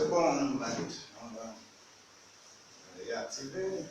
c'est bon, on va réactiver.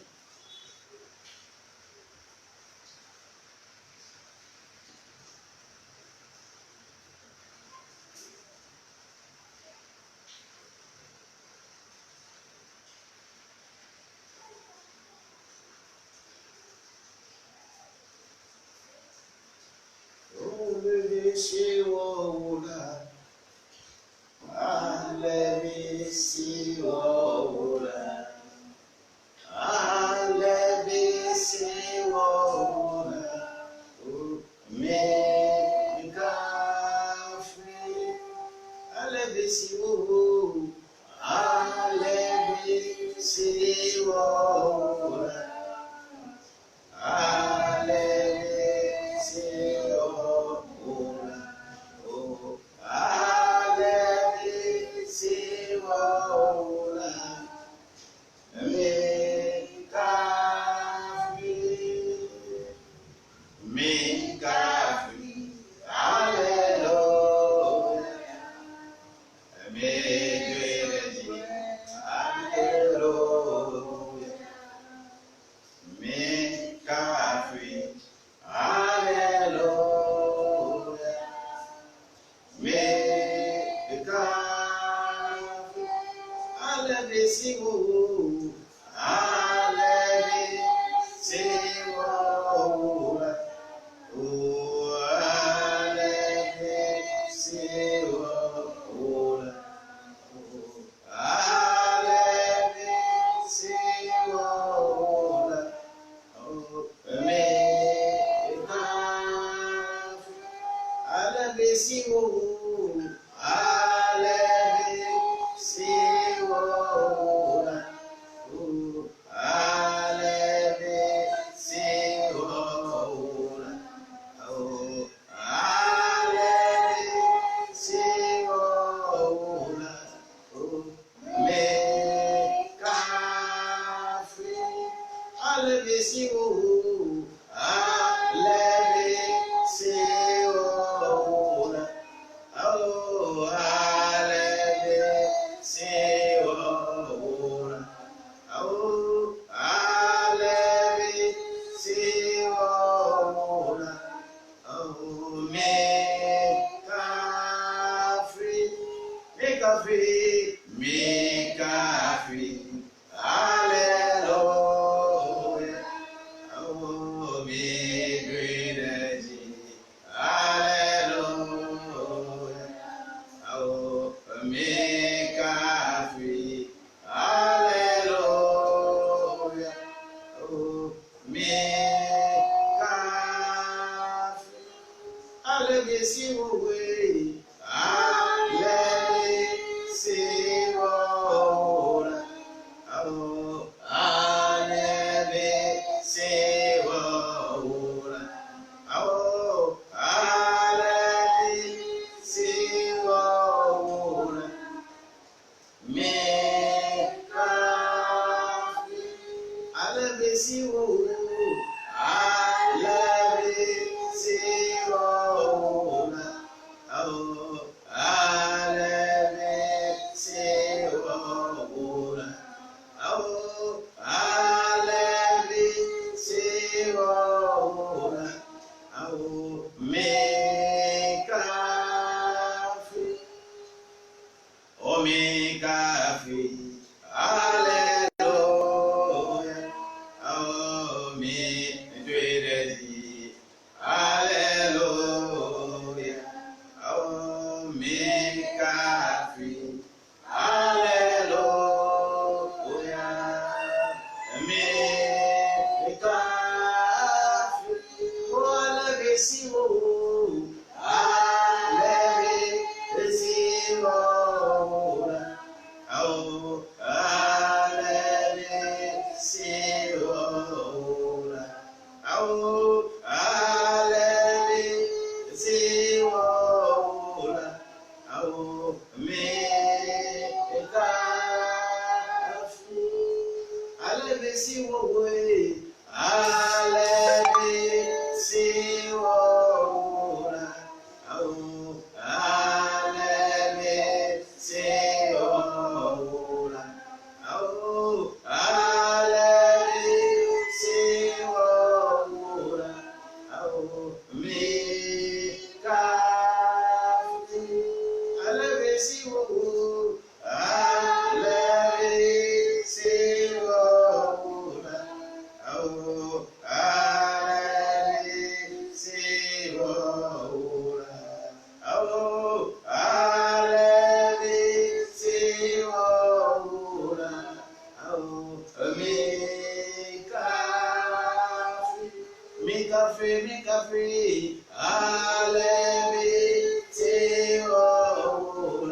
Mi café, allez, c'est oh,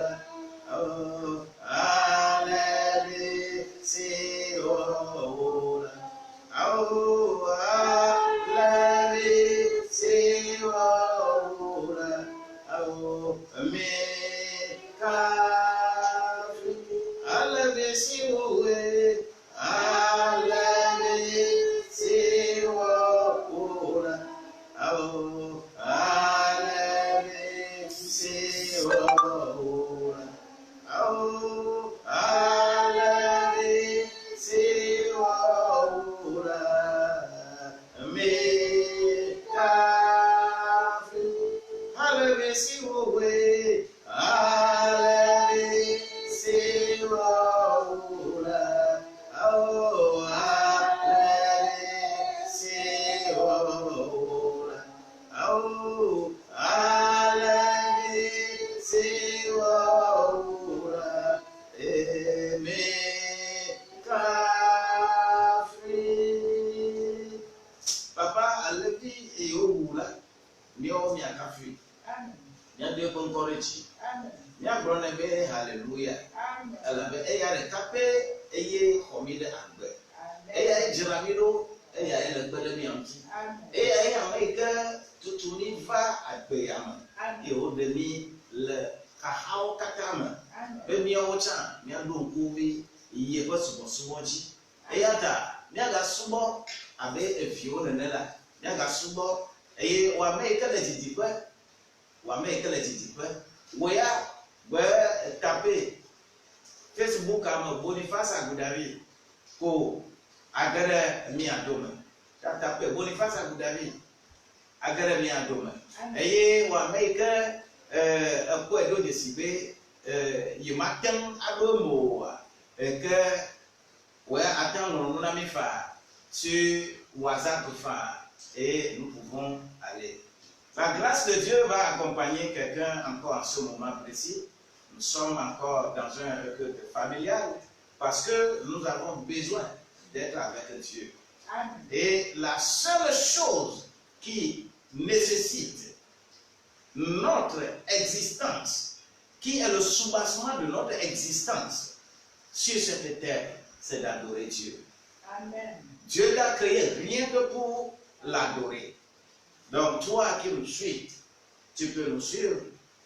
allez, c'est oh, allez, c'est oh, mi café, allez, c'est oh, hallelujah. Eya de kape eye komide agbe. Eya ejiramido eya ele gbele mi anti. Eya maika tutuni va agbe yama. E o de mi le kahao katama. Be mi ocha mi ando nkuvi iye ko subo ji. Eya ta mi aga subo abe efio nenela. Mi aga subo eye wa maika le titipe. Woya taper Facebook à Boniface Agoudavi pour agare mi adome. Taper Boniface Agoudavi agare mi adome. Et wa maker quoi do décider y matin adomo que ouais attendre nous na mi fa sur WhatsApp fa et nous pouvons aller. La grâce de Dieu va accompagner quelqu'un encore en ce moment précis. Nous sommes encore dans un recueil familial parce que nous avons besoin d'être avec Dieu. Amen. Et la seule chose qui nécessite notre existence, qui est le soubassement de notre existence sur cette terre, c'est d'adorer Dieu. Amen. Dieu t'a créé rien que pour l'adorer. Donc toi qui nous suis, tu peux nous suivre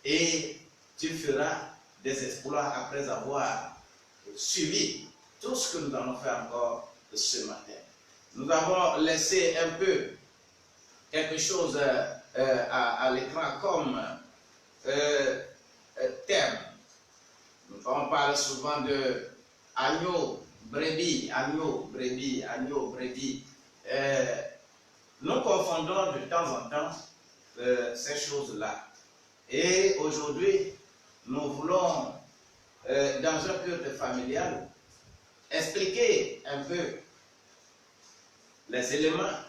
et tu feras des exploits après avoir suivi tout ce que nous allons faire encore ce matin. Nous avons laissé un peu quelque chose à l'écran comme thème. On parle souvent de agneau, brebis, agneau, brebis, agneau, brebis. Nous confondons de temps en temps ces choses-là. Et aujourd'hui, nous voulons, dans un culte familial, expliquer un peu les éléments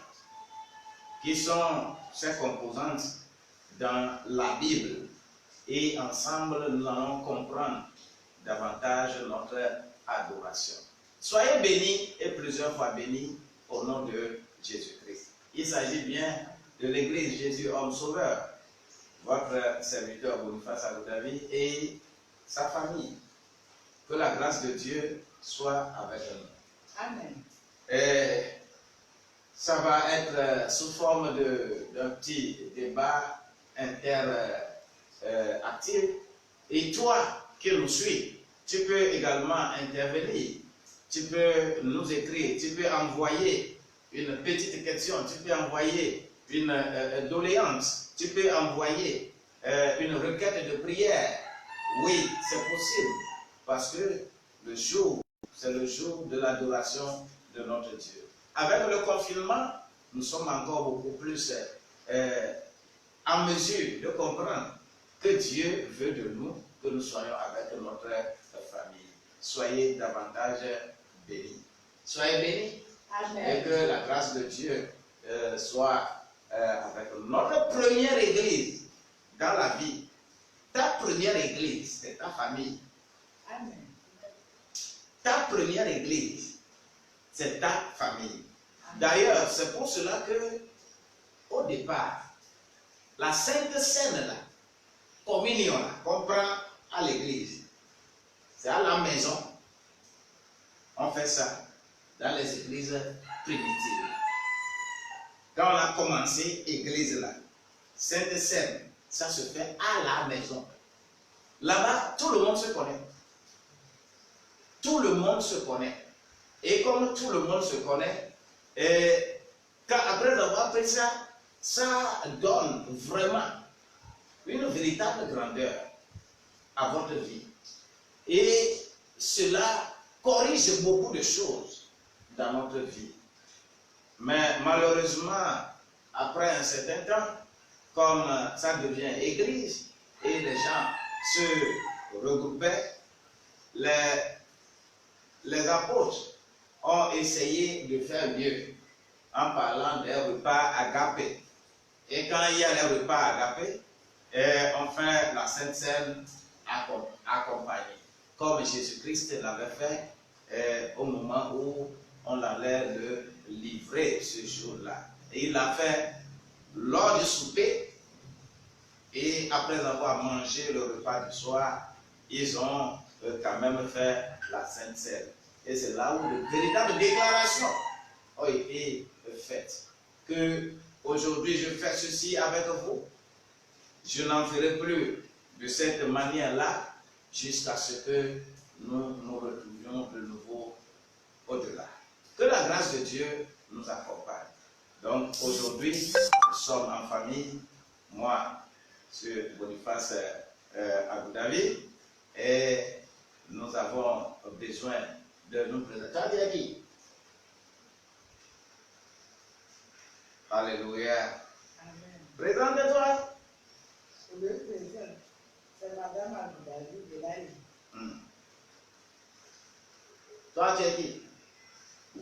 qui sont ces composantes dans la Bible. Et ensemble, nous allons comprendre davantage notre adoration. Soyez bénis et plusieurs fois bénis au nom de Jésus-Christ. Il s'agit bien de l'église Jésus Homme Sauveur, votre serviteur Boniface Agoudavi et sa famille. Que la grâce de Dieu soit avec nous. Amen. Et ça va être sous forme d'un petit débat interactif. Et toi qui nous suis, tu peux également intervenir. Tu peux nous écrire, tu peux envoyer une petite question, tu peux envoyer une doléance, tu peux envoyer une requête de prière. Oui, c'est possible, parce que le jour, c'est le jour de l'adoration de notre Dieu. Avec le confinement, nous sommes encore beaucoup plus en mesure de comprendre que Dieu veut de nous que nous soyons avec notre famille. Soyez davantage bénis. Soyez bénis. Amen. Et que la grâce de Dieu soit avec nous. Notre première église dans la vie, ta première église, c'est ta famille. Amen. Ta première église, c'est ta famille. D'ailleurs, c'est pour cela que, au départ, la Sainte Seine, la communion là, qu'on prend à l'église, c'est à la maison. On fait ça dans les églises primitives. Quand on a commencé l'église là, Sainte Seine, ça se fait à la maison. Là-bas, tout le monde se connaît. Tout le monde se connaît. Et comme tout le monde se connaît, après avoir fait ça, ça donne vraiment une véritable grandeur à votre vie. Et cela corrige beaucoup de choses dans notre vie. Mais malheureusement, après un certain temps, comme ça devient église et les gens se regroupaient, les apôtres ont essayé de faire mieux en parlant des repas agapés. Et quand il y a les repas agapés, on fait la Sainte Seine accompagnée, comme Jésus-Christ l'avait fait au moment où on allait le livrer ce jour-là. Et il l'a fait lors du souper, et après avoir mangé le repas du soir, ils ont quand même fait la Sainte Seine. Et c'est là où de véritables déclarations ont été faites. Que aujourd'hui je fais ceci avec vous, je n'en ferai plus de cette manière-là jusqu'à ce que nous nous retrouvions de nouveau au-delà. Que la grâce de Dieu nous accompagne. Donc aujourd'hui, nous sommes en famille, moi, M. Boniface Agoudavi, et nous avons besoin de nous présenter. Alléluia. Présente-toi. C'est Madame Agoudavi de l'Aïe. Toi, tu es qui? Il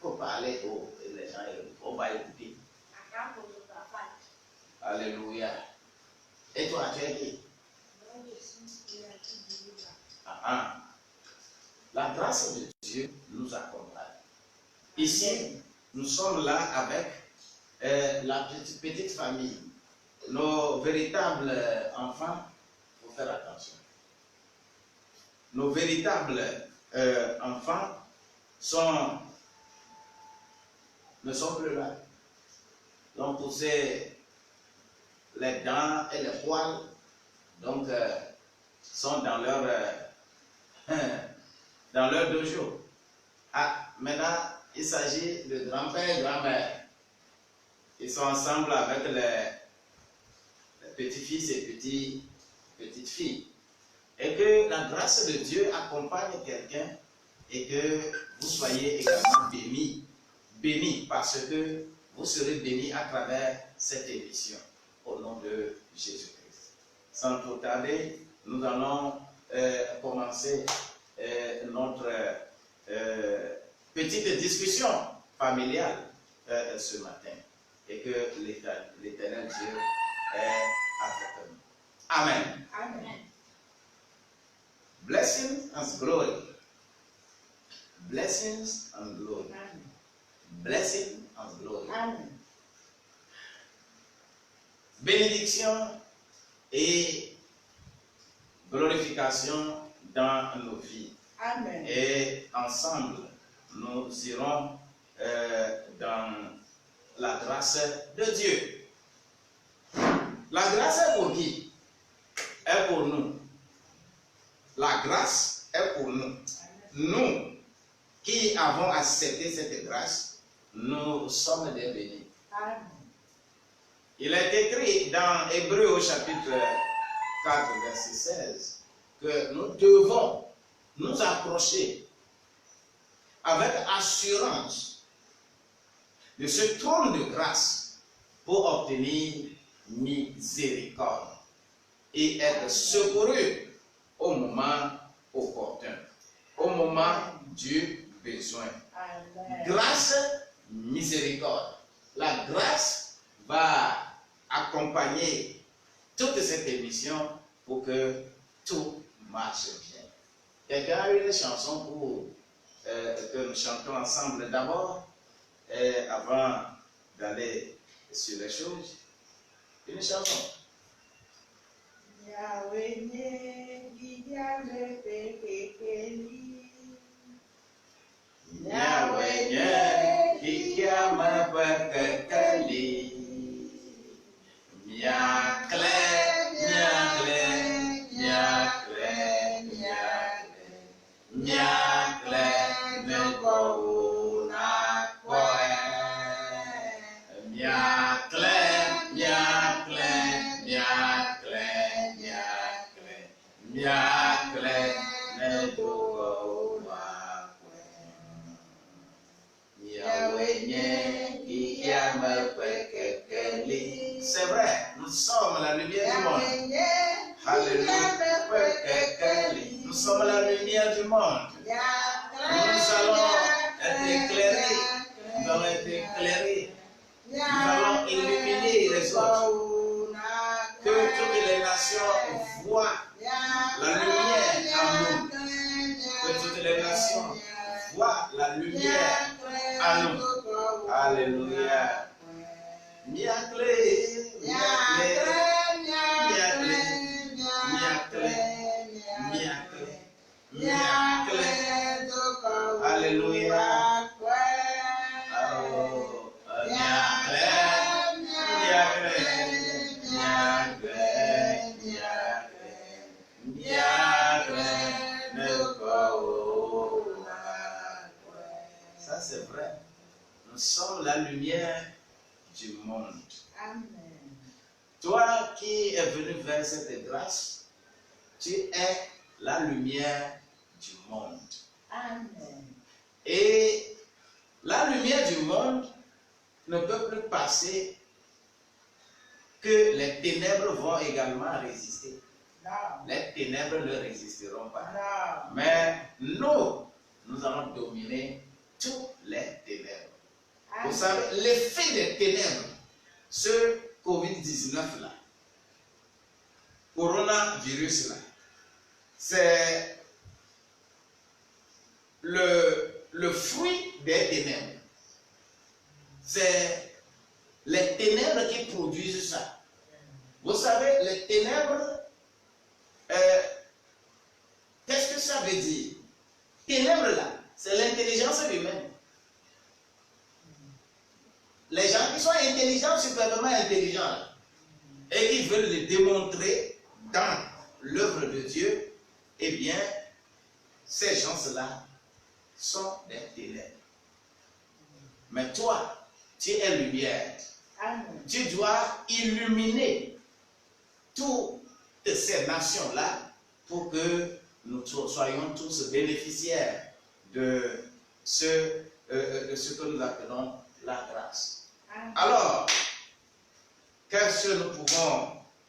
faut parler haut et les gens vont écouter. Alléluia. Et toi, tu es qui? La grâce de Dieu nous accompagne. Ici, nous sommes là avec la petite famille. Nos véritables enfants, il faut faire attention. Nos véritables enfants ne sont plus là. Ils ont poussé les dents et les poils, donc sont dans leur dojo. Maintenant, il s'agit de grand-père et grand-mère. Ils sont ensemble avec les petits-fils et petites filles. Et que la grâce de Dieu accompagne quelqu'un et que vous soyez également bénis parce que vous serez bénis à travers cette émission au nom de Jésus-Christ. Sans trop tarder, nous allons commencer notre petite discussion familiale ce matin et que l'Éternel Dieu est avec nous. Amen. Amen. Blessings and glory. Blessings and glory. Amen. Blessings and glory. Amen. Bénédiction et glorification dans nos vies. Amen. Et ensemble, nous irons dans la grâce de Dieu. La grâce est pour qui? Est pour nous. La grâce est pour nous. Nous qui avons accepté cette grâce, nous sommes des bénis. Amen. Il est écrit dans Hébreux au chapitre 4, verset 16, que nous devons nous approcher avec assurance de ce trône de grâce pour obtenir miséricorde et être secouru au moment opportun, au moment du besoin. Amen. Grâce, miséricorde. La grâce va accompagner toute cette émission pour que tout marche bien. Quelqu'un a une chanson pour que nous chantons ensemble d'abord, avant d'aller sur les choses. Une chanson. Yahweh nye gidale pekekeli. Yahweh nye gidale pekekeli. Miakle, miakle, miakle, miakle, miakle, nekona koe. Miakle, miakle, miakle, miakle, miakle, nekona koe. Yahweh nye kiyama pekekeli. C'est vrai, nous sommes la lumière du monde. Alléluia. Nous sommes la lumière du monde. Nous allons être éclairés. Nous allons être éclairés. Nous allons illuminer les autres. Que toutes les nations voient la lumière en nous. Que toutes les nations voient la lumière en nous. Alléluia. Miakle, miakle, miakle, miakle, miakle, miakle. Alléluia. Oh, miakle, miakle, miakle, miakle, miakle, nekona. Ça c'est vrai. Nous sommes la lumière du monde. Amen. Toi qui es venu vers cette grâce, tu es la lumière du monde. Amen. Et la lumière du monde ne peut plus passer que les ténèbres vont également résister. Non. Les ténèbres ne résisteront pas. Non. Mais nous allons dominer toutes les ténèbres. Vous savez, l'effet des ténèbres, ce Covid-19 là, coronavirus là, c'est le fruit des ténèbres. C'est les ténèbres qui produisent ça. Vous savez, les ténèbres, qu'est-ce que ça veut dire? Ténèbres là, c'est l'intelligence humaine. Les gens qui sont intelligents, suprêmement intelligents, et qui veulent le démontrer dans l'œuvre de Dieu, eh bien, ces gens-là sont des ténèbres. Mais toi, tu es lumière. Amen. Tu dois illuminer toutes ces nations-là pour que nous soyons tous bénéficiaires de ce que nous appelons la grâce. Alors, qu'est-ce que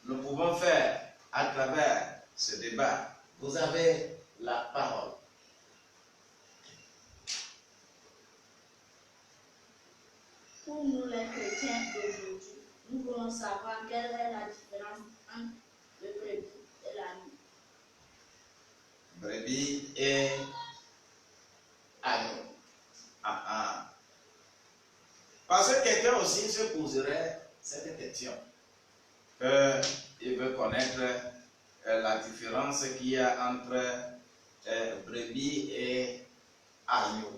nous pouvons faire à travers ce débat? Vous avez la parole. Pour nous les chrétiens d'aujourd'hui, nous voulons savoir quelle est la différence entre le brebis et l'agneau. Brebis et agneau. Parce que quelqu'un aussi se poserait cette question. Il veut connaître la différence qu'il y a entre brebis et agneau.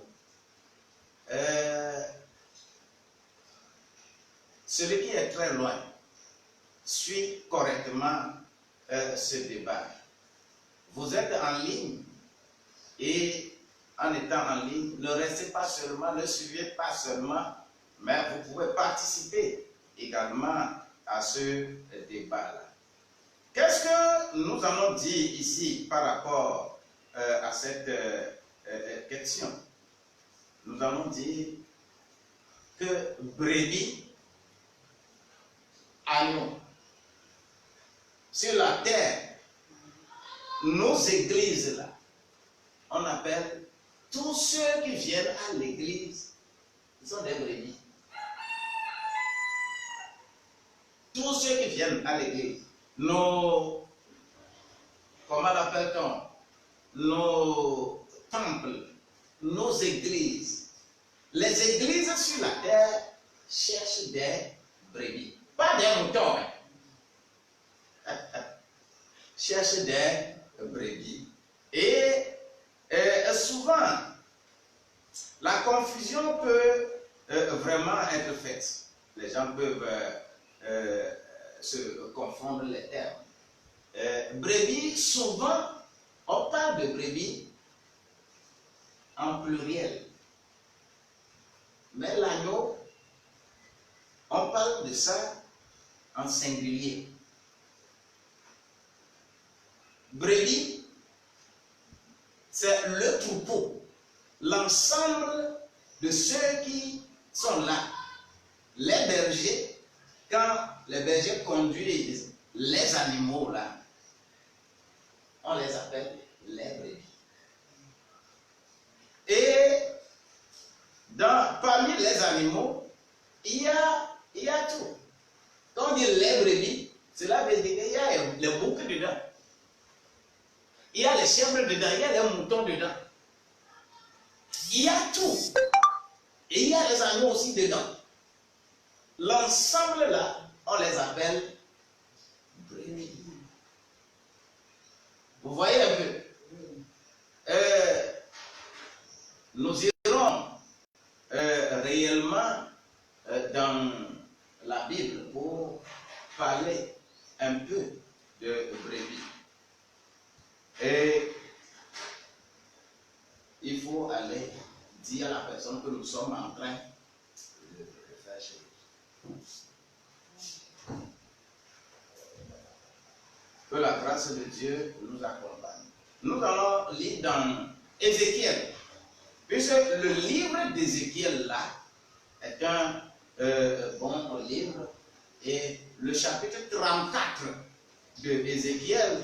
Celui qui est très loin suit correctement ce débat. Vous êtes en ligne et en étant en ligne, ne restez pas seulement, ne suivez pas seulement, mais vous pouvez participer également à ce débat-là. Qu'est-ce que nous allons dire ici par rapport à cette question? Nous allons dire que brebis, agneau, sur la terre, nos églises là, on appelle tous ceux qui viennent à l'église, ils sont des brebis. Tous ceux qui viennent à l'église, comment l'appelle-t-on? nos temples, nos églises. Les églises sur la terre cherchent des brebis. Pas des moutons. Cherchent des brebis. Et souvent, la confusion peut vraiment être faite. Les gens peuvent se confondre les termes. Brebis, souvent, on parle de brebis en pluriel. Mais l'agneau, on parle de ça en singulier. Brebis, c'est le troupeau, l'ensemble de ceux qui sont là. Les bergers, quand les bergers conduisent les animaux là, on les appelle les brebis. Et parmi les animaux, il y a tout. Quand on dit les brebis, cela veut dire qu'il y a les boucs dedans. Il y a les chèvres dedans, il y a les moutons dedans. Il y a tout. Et il y a les agneaux aussi dedans. L'ensemble là, on les appelle brebis. Vous voyez un peu? Nous irons réellement dans la Bible pour parler un peu de brebis. Et il faut aller dire à la personne que nous sommes en train de faire chez nous. Que la grâce de Dieu nous accompagne. Nous allons lire dans Ézéchiel. Puisque le livre d'Ézéchiel là est un bon livre. Et le chapitre 34 de Ézéchiel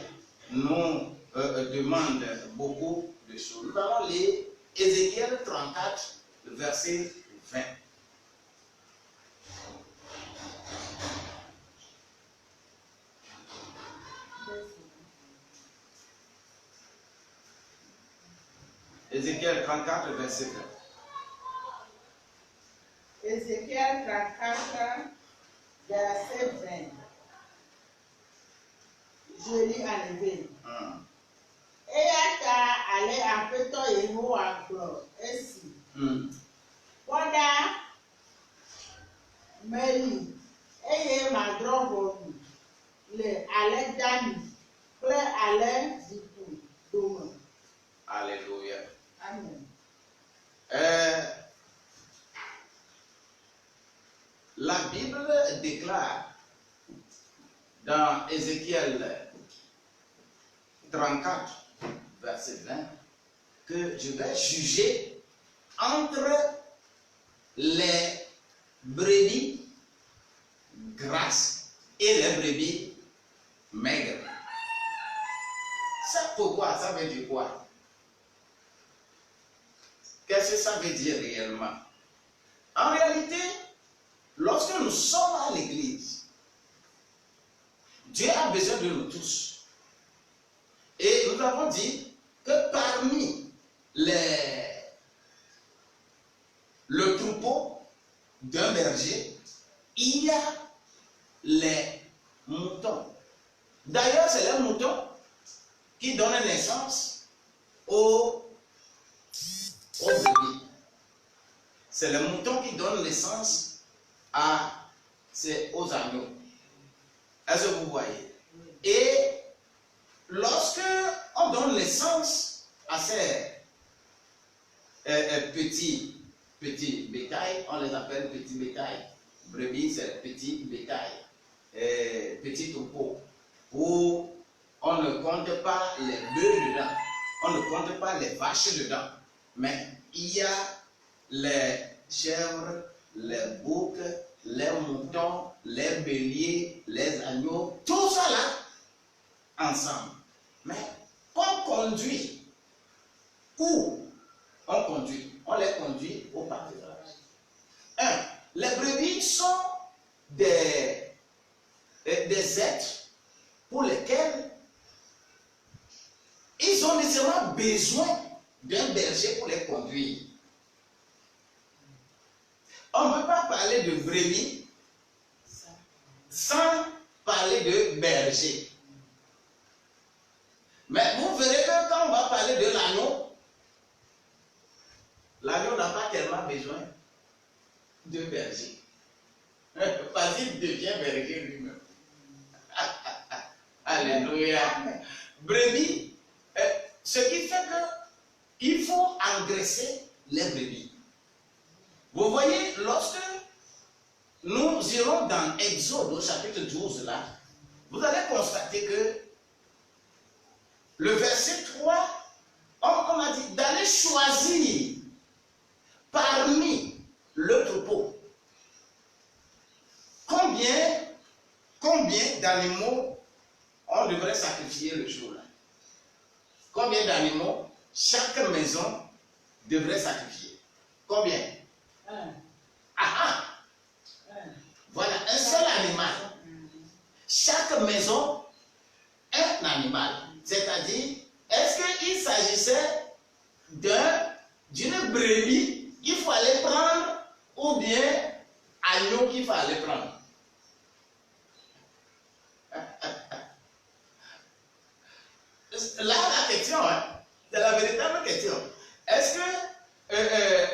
nous demande beaucoup de choses. Nous allons lire Ézéchiel 34, verset 20. Ézéchiel 34, verset 20. Ézéchiel 34, verset 20. Je lis en hébreu. Eyata ale aƒetɔ Yehowa gblɔ esi. Kpɔɖa meli eye madrɔ̃ ʋɔnu le ale dami kple ale ziku dome. Alléluia. Amen. La Bible déclare dans Ézéchiel 34, verset 20, que je vais juger entre les brebis grasses et les brebis maigres. C'est pourquoi ça veut dire quoi? Qu'est-ce que ça veut dire réellement? En réalité, lorsque nous sommes à l'église, Dieu a besoin de nous tous. Et nous avons dit que parmi le troupeau d'un berger, il y a les moutons. D'ailleurs, c'est les moutons qui donnent naissance aux brebis. C'est les moutons qui donnent naissance aux agneaux. Est-ce que vous voyez? Et lorsque on donne naissance à ces petits bétails, on les appelle petits bétails. Brebis, c'est petit bétail, petit troupeau, où on ne compte pas les bœufs dedans, on ne compte pas les vaches dedans, mais il y a les chèvres, les boucs, les moutons, les béliers, les agneaux, tout ça là, ensemble. Mais on conduit. Où on conduit? On les conduit au pâturage. Les brebis sont des êtres pour lesquels ils ont nécessairement besoin besoin d'un berger pour les conduire. On ne peut pas parler de brebis sans parler de berger. Mais vous verrez que quand on va parler de l'agneau n'a pas tellement besoin de berger. Parce qu'il devient berger lui-même. Alléluia. Brebis, ce qui fait qu'il faut engraisser les brebis. Vous voyez, lorsque nous irons dans Exode au chapitre 12, là, vous allez constater que le verset 3, on a dit d'aller choisir parmi le troupeau. Combien d'animaux on devrait sacrifier le jour-là? Combien d'animaux chaque maison devrait sacrifier? Combien? Voilà, un seul animal. Chaque maison, un animal. C'est-à-dire, est-ce qu'il s'agissait d'une brebis qu'il faut aller prendre ou bien agneau qu'il faut aller prendre? Là, la question, c'est la véritable question. Est-ce que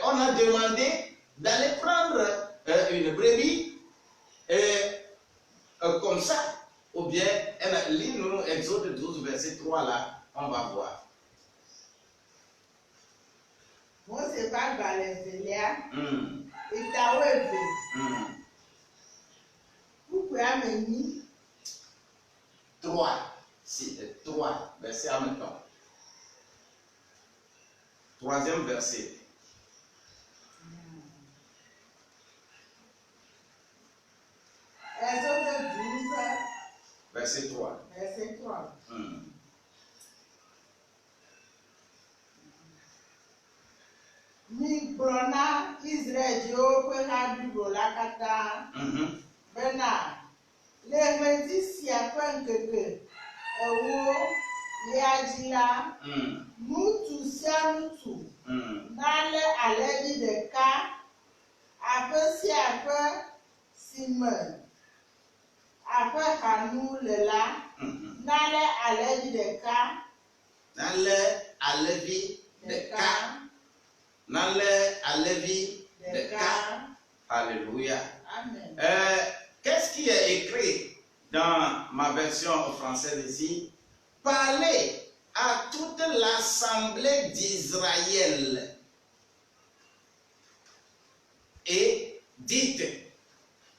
on a demandé d'aller prendre une brebis comme ça, ou bien, lis-nous Exode 12, verset 3, là, on va voir. Moi, c'est pas Valézélia. Et Taouébé. Pourquoi Aménie? 3, c'est 3 versets en même temps. Troisième verset. Exode 12, Verset 3. verset 3. Mi brona Israël Dio kwena bibola kata. Bena le meti si akwenkeke ewo yajila. Mutu sia mutu. Nale aledi deka. Ape si ape Simon. Ape Hanou lela. Nale aledi deka. Nale alevi deka. Nale alevi deka. Alléluia. Amen. Qu'est-ce qui est écrit dans ma version française ici? Parlez à toute l'assemblée d'Israël et dites,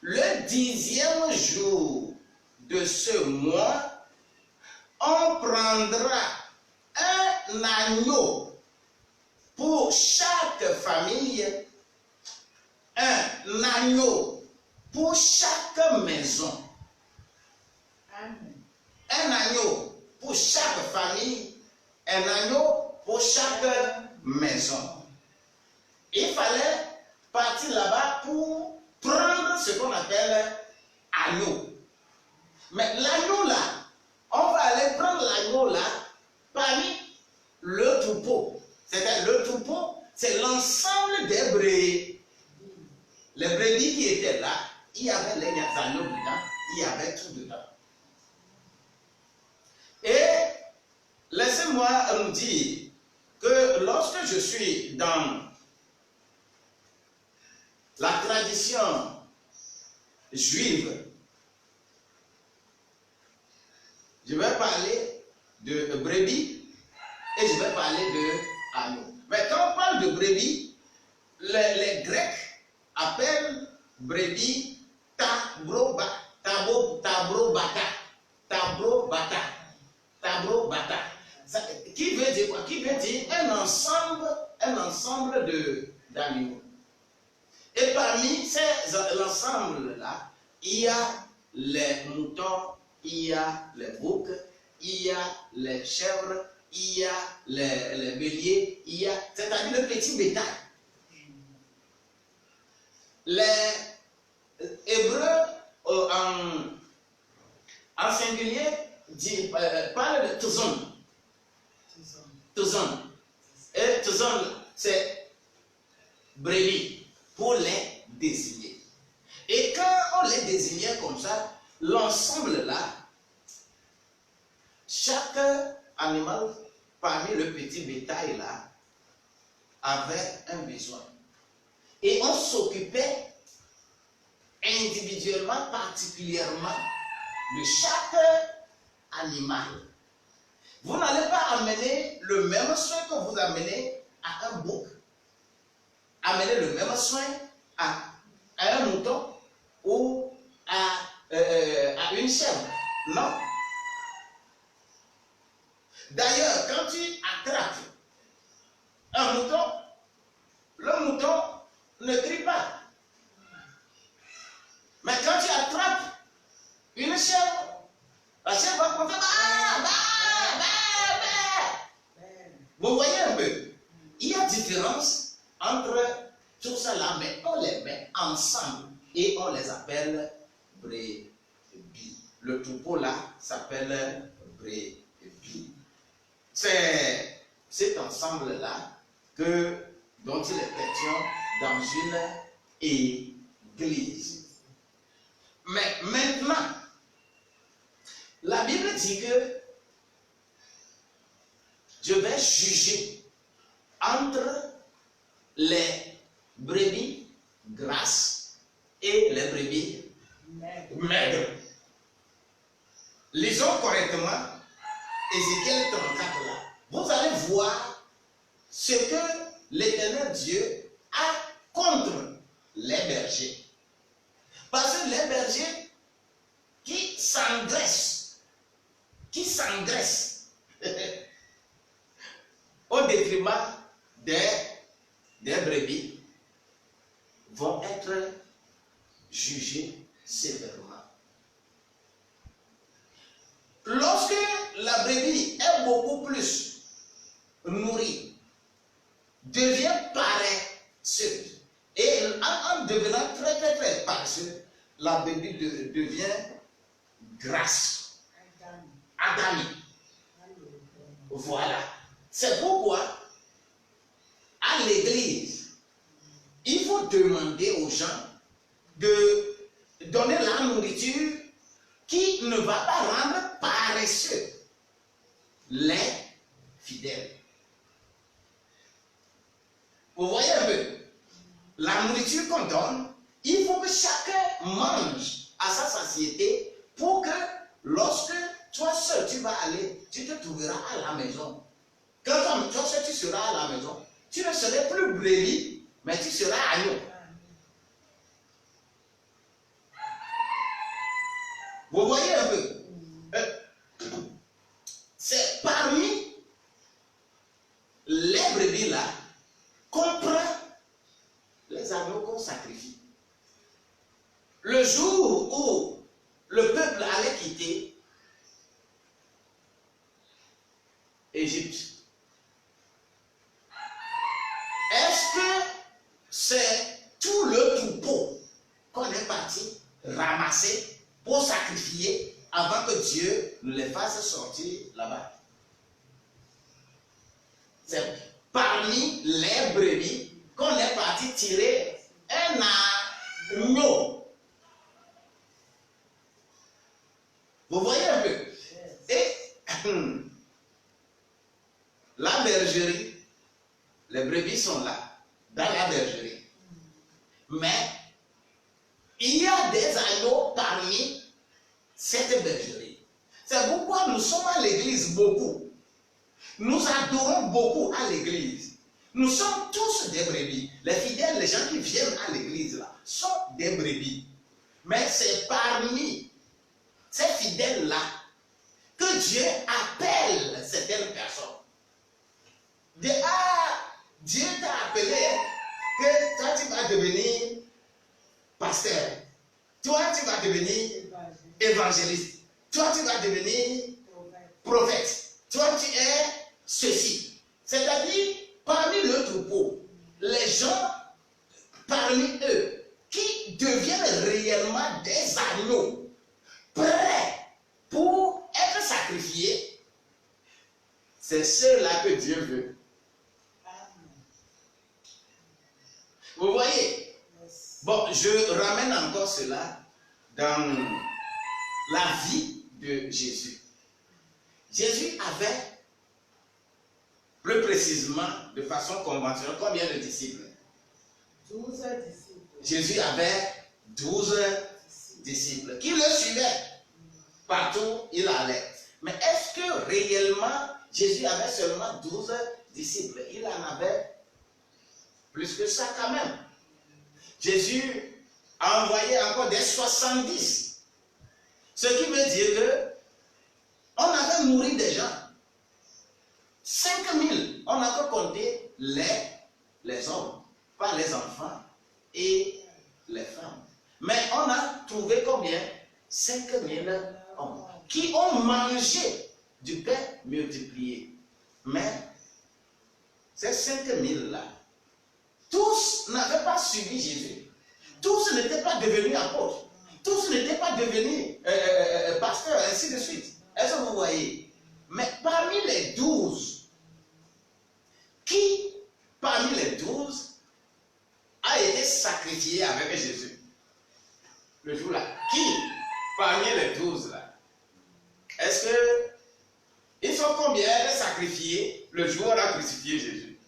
le 10e jour de ce mois, on prendra un agneau pour chaque famille, un agneau pour chaque maison. Amen. Un agneau pour chaque famille, un agneau pour chaque maison. Il fallait partir là-bas pour prendre ce qu'on appelle agneau. Mais l'agneau là, on va aller prendre l'agneau là parmi le troupeau. C'est-à-dire le troupeau, c'est l'ensemble des brebis. Les brebis qui étaient là, il y avait les agneaux dedans, il y avait tout dedans. Et laissez-moi vous dire que lorsque je suis dans la tradition juive, je vais parler de brebis et je vais parler de agneau. Mais quand on parle de brebis, les Grecs appellent brebis tabrobata. Qui veut dire quoi? Qui veut dire un ensemble d'animaux. Et parmi l'ensemble-là, il y a les moutons, il y a les boucs, il y a les chèvres, il y a les béliers, c'est-à-dire le petit bétail. Les Hébreux en singulier parlent de tuzon. Et ce sont ces brebis pour les désigner. Et quand on les désignait comme ça, l'ensemble là, chaque animal parmi le petit bétail là avait un besoin. Et on s'occupait individuellement, particulièrement de chaque animal. Vous n'allez pas amener le même soin que vous amenez à un bouc. Amener le même soin à un mouton ou à une chèvre. Non. D'ailleurs, quand tu attrapes un mouton, le mouton ne crie pas. Mais quand tu attrapes une chèvre, la chèvre va compter. Vous voyez un peu, il y a différence entre tout ça là, mais on les met ensemble et on les appelle brebis. Le troupeau là s'appelle brebis. C'est cet ensemble là dont il est question dans une église. Mais maintenant, la Bible dit que je vais juger entre les brebis grasses et les brebis maigres. Lisons correctement Ézéchiel 34 là. Vous allez voir ce que l'Éternel Dieu a contre les bergers. Parce que les bergers qui s'engraissent au détriment des brebis vont être jugés sévèrement. Lorsque la brebis est beaucoup plus nourrie, devient paresseuse, et en devenant très très très paresseuse, la brebis devient grasse, adamie. Voilà. C'est pourquoi, à l'église, il faut demander aux gens de donner la nourriture qui ne va pas rendre paresseux les fidèles. Vous voyez un peu, la nourriture qu'on donne, il faut que chacun mange à sa satiété pour que lorsque toi seul tu vas aller, tu te trouveras à la maison. Quand toi seul tu seras à la maison, tu ne seras plus brebis, mais tu seras agneau. Vous voyez un peu, c'est parmi les brebis là qu'on prend les agneaux qu'on sacrifie. Le jour où le peuple allait quitter Égypte, est-ce que c'est tout le troupeau qu'on est parti ramasser pour sacrifier avant que Dieu nous les fasse sortir là-bas? C'est parmi les brebis qu'on est parti tirer un agneau. Vous voyez un peu? Et la bergerie, les brebis sont là, dans la bergerie. Mais il y a des agneaux parmi cette bergerie. C'est pourquoi nous sommes à l'église beaucoup. Nous adorons beaucoup à l'église. Nous sommes tous des brebis. Les fidèles, les gens qui viennent à l'église là, sont des brebis. Mais c'est parmi ces fidèles-là que Dieu appelle certaines personnes. Dieu t'a appelé que toi tu vas devenir pasteur. Toi tu vas devenir évangéliste. Toi tu vas devenir prophète. Toi tu es ceci. C'est-à-dire, parmi le troupeau, les gens parmi eux qui deviennent réellement des agneaux, prêts pour être sacrifiés, c'est ceux-là que Dieu veut. voyez? Bon, je ramène encore cela dans la vie de Jésus. Jésus avait, plus précisément, de façon conventionnelle, combien de disciples? 12 disciples. Jésus avait 12 disciples qui le suivaient partout où il allait. Mais est-ce que réellement Jésus avait seulement 12 disciples? Il en avait plus que ça quand même. Jésus a envoyé encore des 70. Ce qui veut dire que on avait nourri des gens. 5000. On n'a que compté les hommes, pas les enfants et les femmes. Mais on a trouvé combien? 5000 hommes qui ont mangé du pain multiplié. Mais ces 5000-là, tous n'avaient pas suivi Jésus. Tous n'étaient pas devenus apôtres. Tous n'étaient pas devenus pasteurs, ainsi de suite. Est-ce que vous voyez? Mais parmi les 12, qui parmi les 12 a été sacrifié avec Jésus? Le jour-là. Qui parmi les 12 là? Est-ce que ils sont combien sacrifiés le jour où on a crucifié Jésus?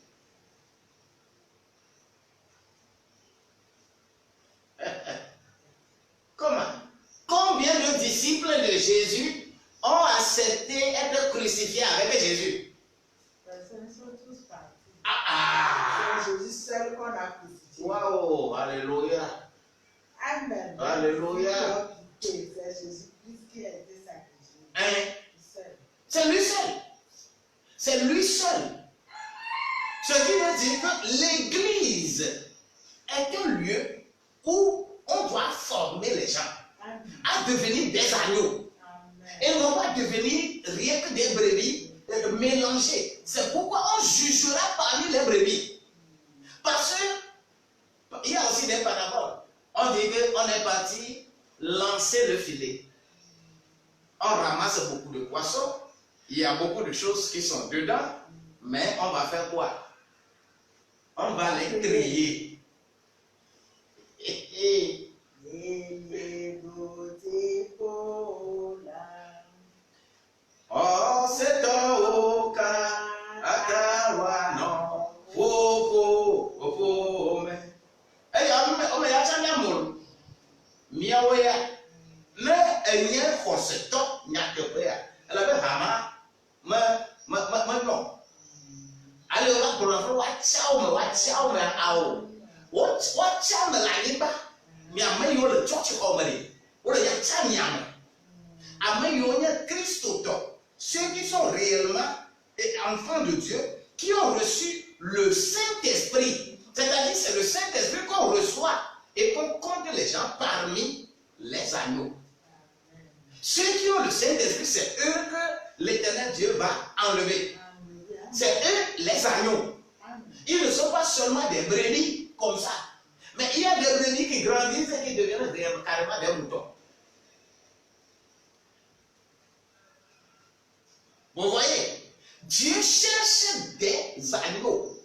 Comment? Combien de disciples de Jésus ont accepté être crucifiés avec Jésus? Personne sont tous partis. Ah! C'est Jésus seul qu'on a crucifié. Waouh! Alléluia! Amen. Alléluia! C'est Jésus qui a été sacrifié. Hein? Seul. C'est lui seul. C'est lui seul. Ce qui veut dire que l'Église est un lieu où on doit former les gens Amen. à devenir des agneaux. Amen. Et non pas devenir rien que des brebis mélangées. C'est pourquoi on jugera parmi les brebis. Parce que il y a aussi des paraboles. On dit qu'on est parti lancer le filet. On ramasse beaucoup de poissons. Il y a beaucoup de choses qui sont dedans. Mais on va faire quoi? On va les griller. Oh, c'est un cas, atawa non, fofo, mais. Eh, on ya chanya mol. Miaoya. Ne enye khoseto nyakepea. Elle avait hama, non. Allez, on va pour l'enfant, watchao me ao. Watchao me la liba. Miame yo le chochi omeri. Ou le yacha miame. Ame yo nye Christo to. Ceux qui sont réellement enfants de Dieu, qui ont reçu le Saint-Esprit. C'est-à-dire c'est le Saint-Esprit qu'on reçoit et qu'on compte les gens parmi les agneaux. Ceux qui ont le Saint-Esprit, c'est eux que l'Éternel Dieu va enlever. C'est eux les agneaux. Ils ne sont pas seulement des brebis comme ça. Mais il y a des brebis qui grandissent et qui deviennent carrément des moutons. Vous voyez, Dieu cherche des agneaux.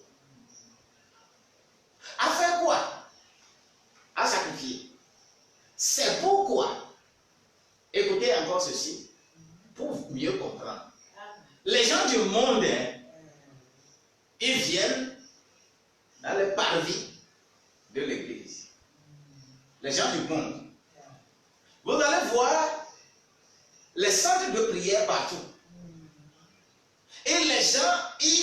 À faire quoi? À sacrifier. C'est pourquoi, écoutez encore ceci, pour mieux comprendre. Les gens du monde, ils viennent dans les parvis de l'église. Les gens du monde. Vous allez voir les centres de prière partout. Et les gens, les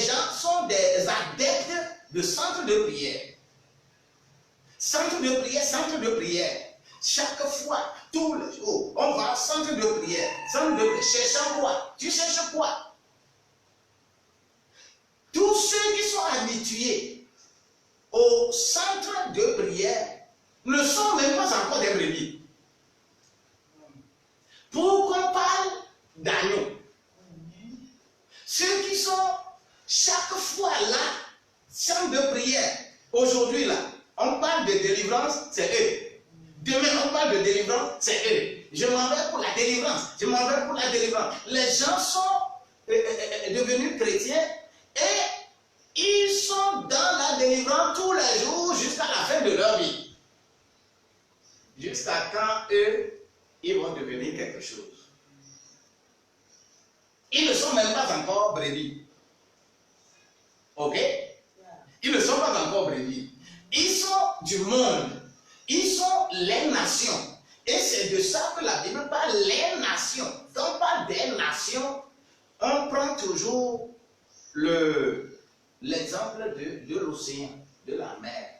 gens sont des adeptes de centres de prière. Centre de prière, centre de prière. Chaque fois, tous les jours, on va au centre de prière. Centre de prière. Cherchant quoi? Tu cherches quoi? Tous ceux qui sont habitués au centre de prière ne sont même pas encore des brebis. Pour qu'on parle d'agneaux. Ceux qui sont chaque fois là, centre de prière, aujourd'hui là, on parle de délivrance, c'est eux. Demain, on parle de délivrance, c'est eux. Je m'en vais pour la délivrance. Je m'en vais pour la délivrance. Les gens sont devenus chrétiens et ils sont quelque chose. Ils ne sont même pas encore brebis. Ok? Ils ne sont pas encore brebis. Ils sont du monde. Ils sont les nations. Et c'est de ça que la Bible parle, les nations. Quand on parle des nations, on prend toujours l'exemple de l'océan, de la mer.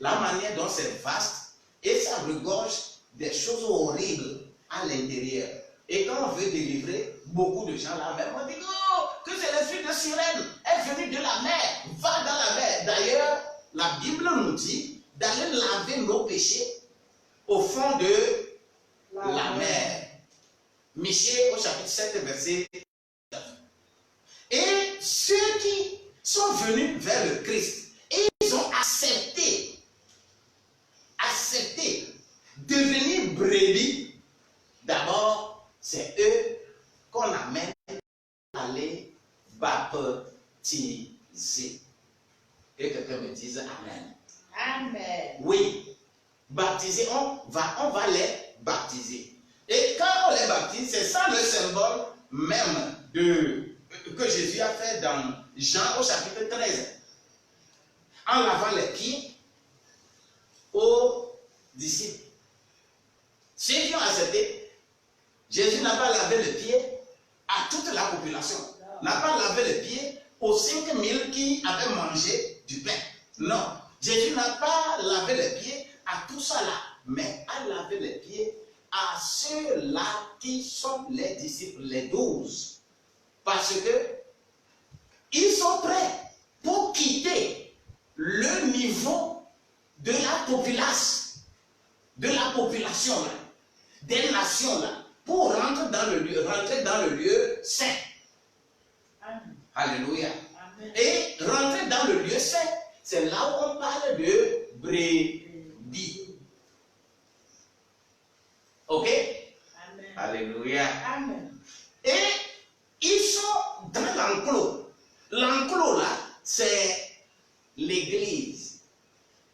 La manière dont c'est vaste et ça regorge des choses horribles à l'intérieur. Et quand on veut délivrer, beaucoup de gens là même on dit oh, que c'est l'esprit de sirène, elle est venue de la mer, va dans la mer. D'ailleurs, la Bible nous dit d'aller laver nos péchés au fond de la mer. Michée au chapitre 7, verset 9. Et ceux qui sont venus vers le Christ, et ils ont accepté devenir brebis, d'abord, c'est eux qu'on amène à les baptiser. Que quelqu'un me dise Amen. Amen. Oui, baptiser, on va les baptiser. Et quand on les baptise, c'est ça le symbole même que Jésus a fait dans Jean au chapitre 13. En lavant les pieds aux disciples. Ceux qui ont accepté, Jésus n'a pas lavé les pieds à toute la population. N'a pas lavé les pieds aux 5000 qui avaient mangé du pain. Non. Jésus n'a pas lavé les pieds à tout ça là, mais a lavé les pieds à ceux-là qui sont les disciples, les 12. Parce que ils sont prêts pour quitter le niveau de la population là, des nations là, pour rentrer dans le lieu saint. Amen. Alléluia. Amen. Et rentrer dans le lieu saint, c'est là où on parle de brebis. Ok? Amen. Alléluia. Amen. Et ils sont dans l'enclos. L'enclos là, c'est l'église.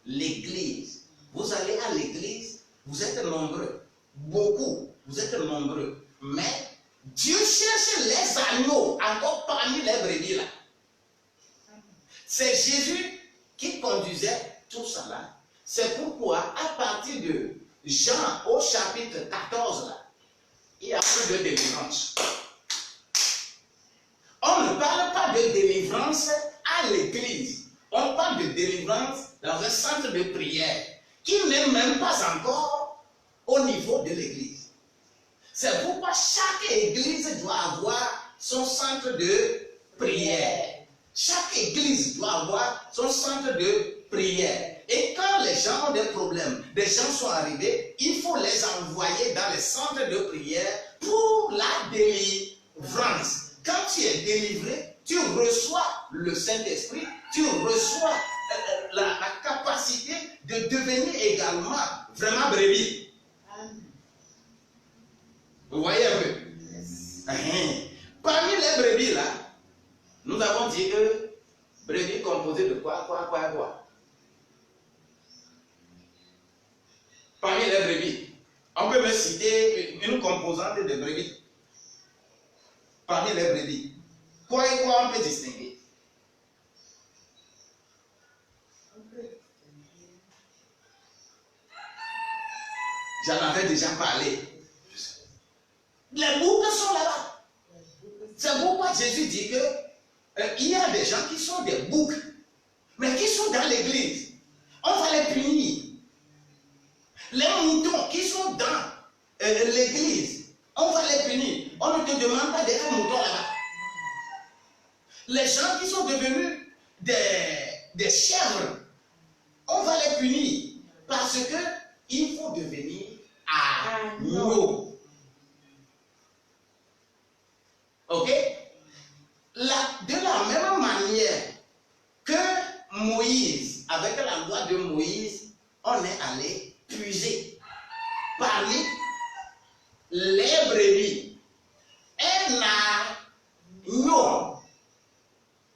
L'église. Vous allez à l'église, vous êtes nombreux. Beaucoup, vous êtes nombreux. Mais Dieu cherche les agneaux encore parmi les brebis là. C'est Jésus qui conduisait tout ça là. C'est pourquoi à partir de Jean au chapitre 14 là, il y a plus de délivrance. On ne parle pas de délivrance à l'église. On parle de délivrance dans un centre de prière qui n'est même pas encore au niveau de l'église. C'est pourquoi chaque église doit avoir son centre de prière. Chaque église doit avoir son centre de prière. Et quand les gens ont des problèmes, des gens sont arrivés, il faut les envoyer dans les centres de prière pour la délivrance. Quand tu es délivré, tu reçois le Saint-Esprit, tu reçois la capacité de devenir également vraiment brebis. Vous voyez un peu? Parmi les brebis là, nous avons dit que brebis composé de quoi? Parmi les brebis, on peut me citer une composante de brebis. Parmi les brebis, quoi et quoi on peut distinguer? J'en avais déjà parlé. Les boucs sont là-bas. C'est pourquoi Jésus dit que il y a des gens qui sont des boucs, mais qui sont dans l'église. On va les punir. Les moutons qui sont dans l'église, on va les punir. On ne te demande pas d'être un mouton là-bas. Les gens qui sont devenus des chèvres, on va les punir. Parce que il faut devenir agneau. Ok? De la même manière que Moïse, avec la loi de Moïse, on est allé puiser parmi les brebis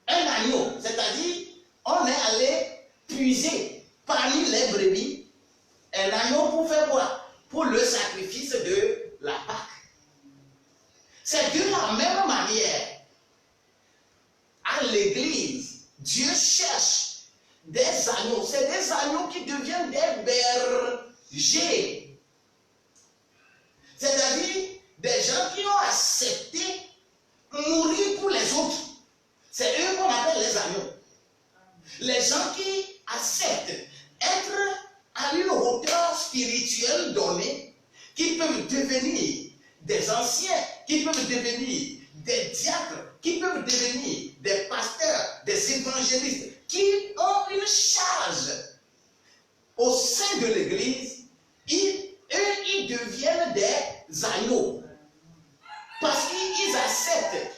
un agneau, c'est-à-dire on est allé puiser parmi les brebis un agneau pour faire quoi? Pour le sacrifice de la Pâque. l'église, Dieu cherche des agneaux. C'est des agneaux qui deviennent des bergers. C'est-à-dire des gens qui ont accepté mourir pour les autres. C'est eux qu'on appelle les agneaux. Les gens qui acceptent être à une hauteur spirituelle donnée, qui peuvent devenir des anciens, qui peuvent devenir des diacres, qui peuvent devenir des pasteurs, des évangélistes, qui ont une charge au sein de l'église, ils deviennent des agneaux. Parce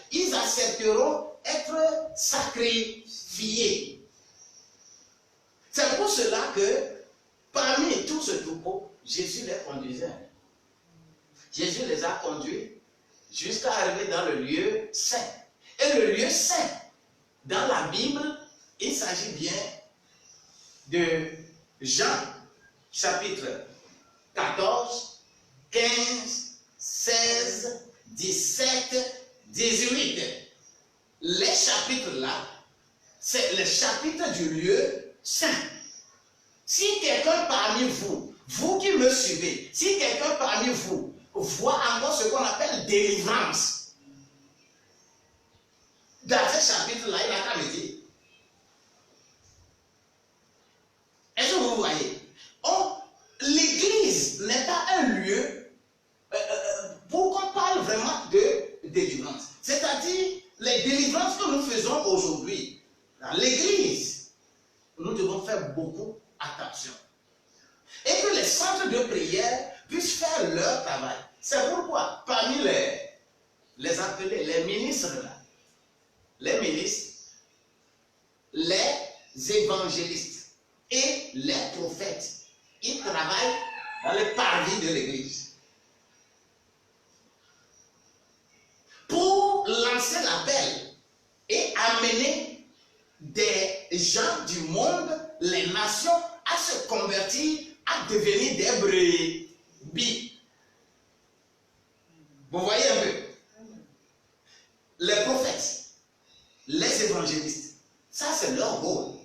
qu'ils accepteront être sacrifiés. C'est pour cela que parmi tout ce troupeau, Jésus les conduisait. Jésus les a conduits jusqu'à arriver dans le lieu saint. Et le lieu saint, dans la Bible, il s'agit bien de Jean, chapitre 14, 15, 16, 17, 18. Les chapitres là, c'est le chapitre du lieu saint. Si quelqu'un parmi vous, vous qui me suivez, si quelqu'un parmi vous voit encore ce qu'on appelle délivrance, dans ce chapitre-là, il n'a qu'à me dire. Est-ce que vous voyez? L'église n'est pas un lieu pour qu'on parle vraiment de délivrance. C'est-à-dire, les délivrances que nous faisons aujourd'hui, dans l'église, nous devons faire beaucoup attention. Et que les centres de prière puissent faire leur travail. C'est pourquoi, parmi les appelés, les ministres là, les ministres, les évangélistes et les prophètes, ils travaillent dans le parvis de l'église. Pour lancer l'appel et amener des gens du monde, les nations, à se convertir, à devenir des brebis. Vous voyez un peu? Les prophètes, les évangélistes, ça c'est leur rôle.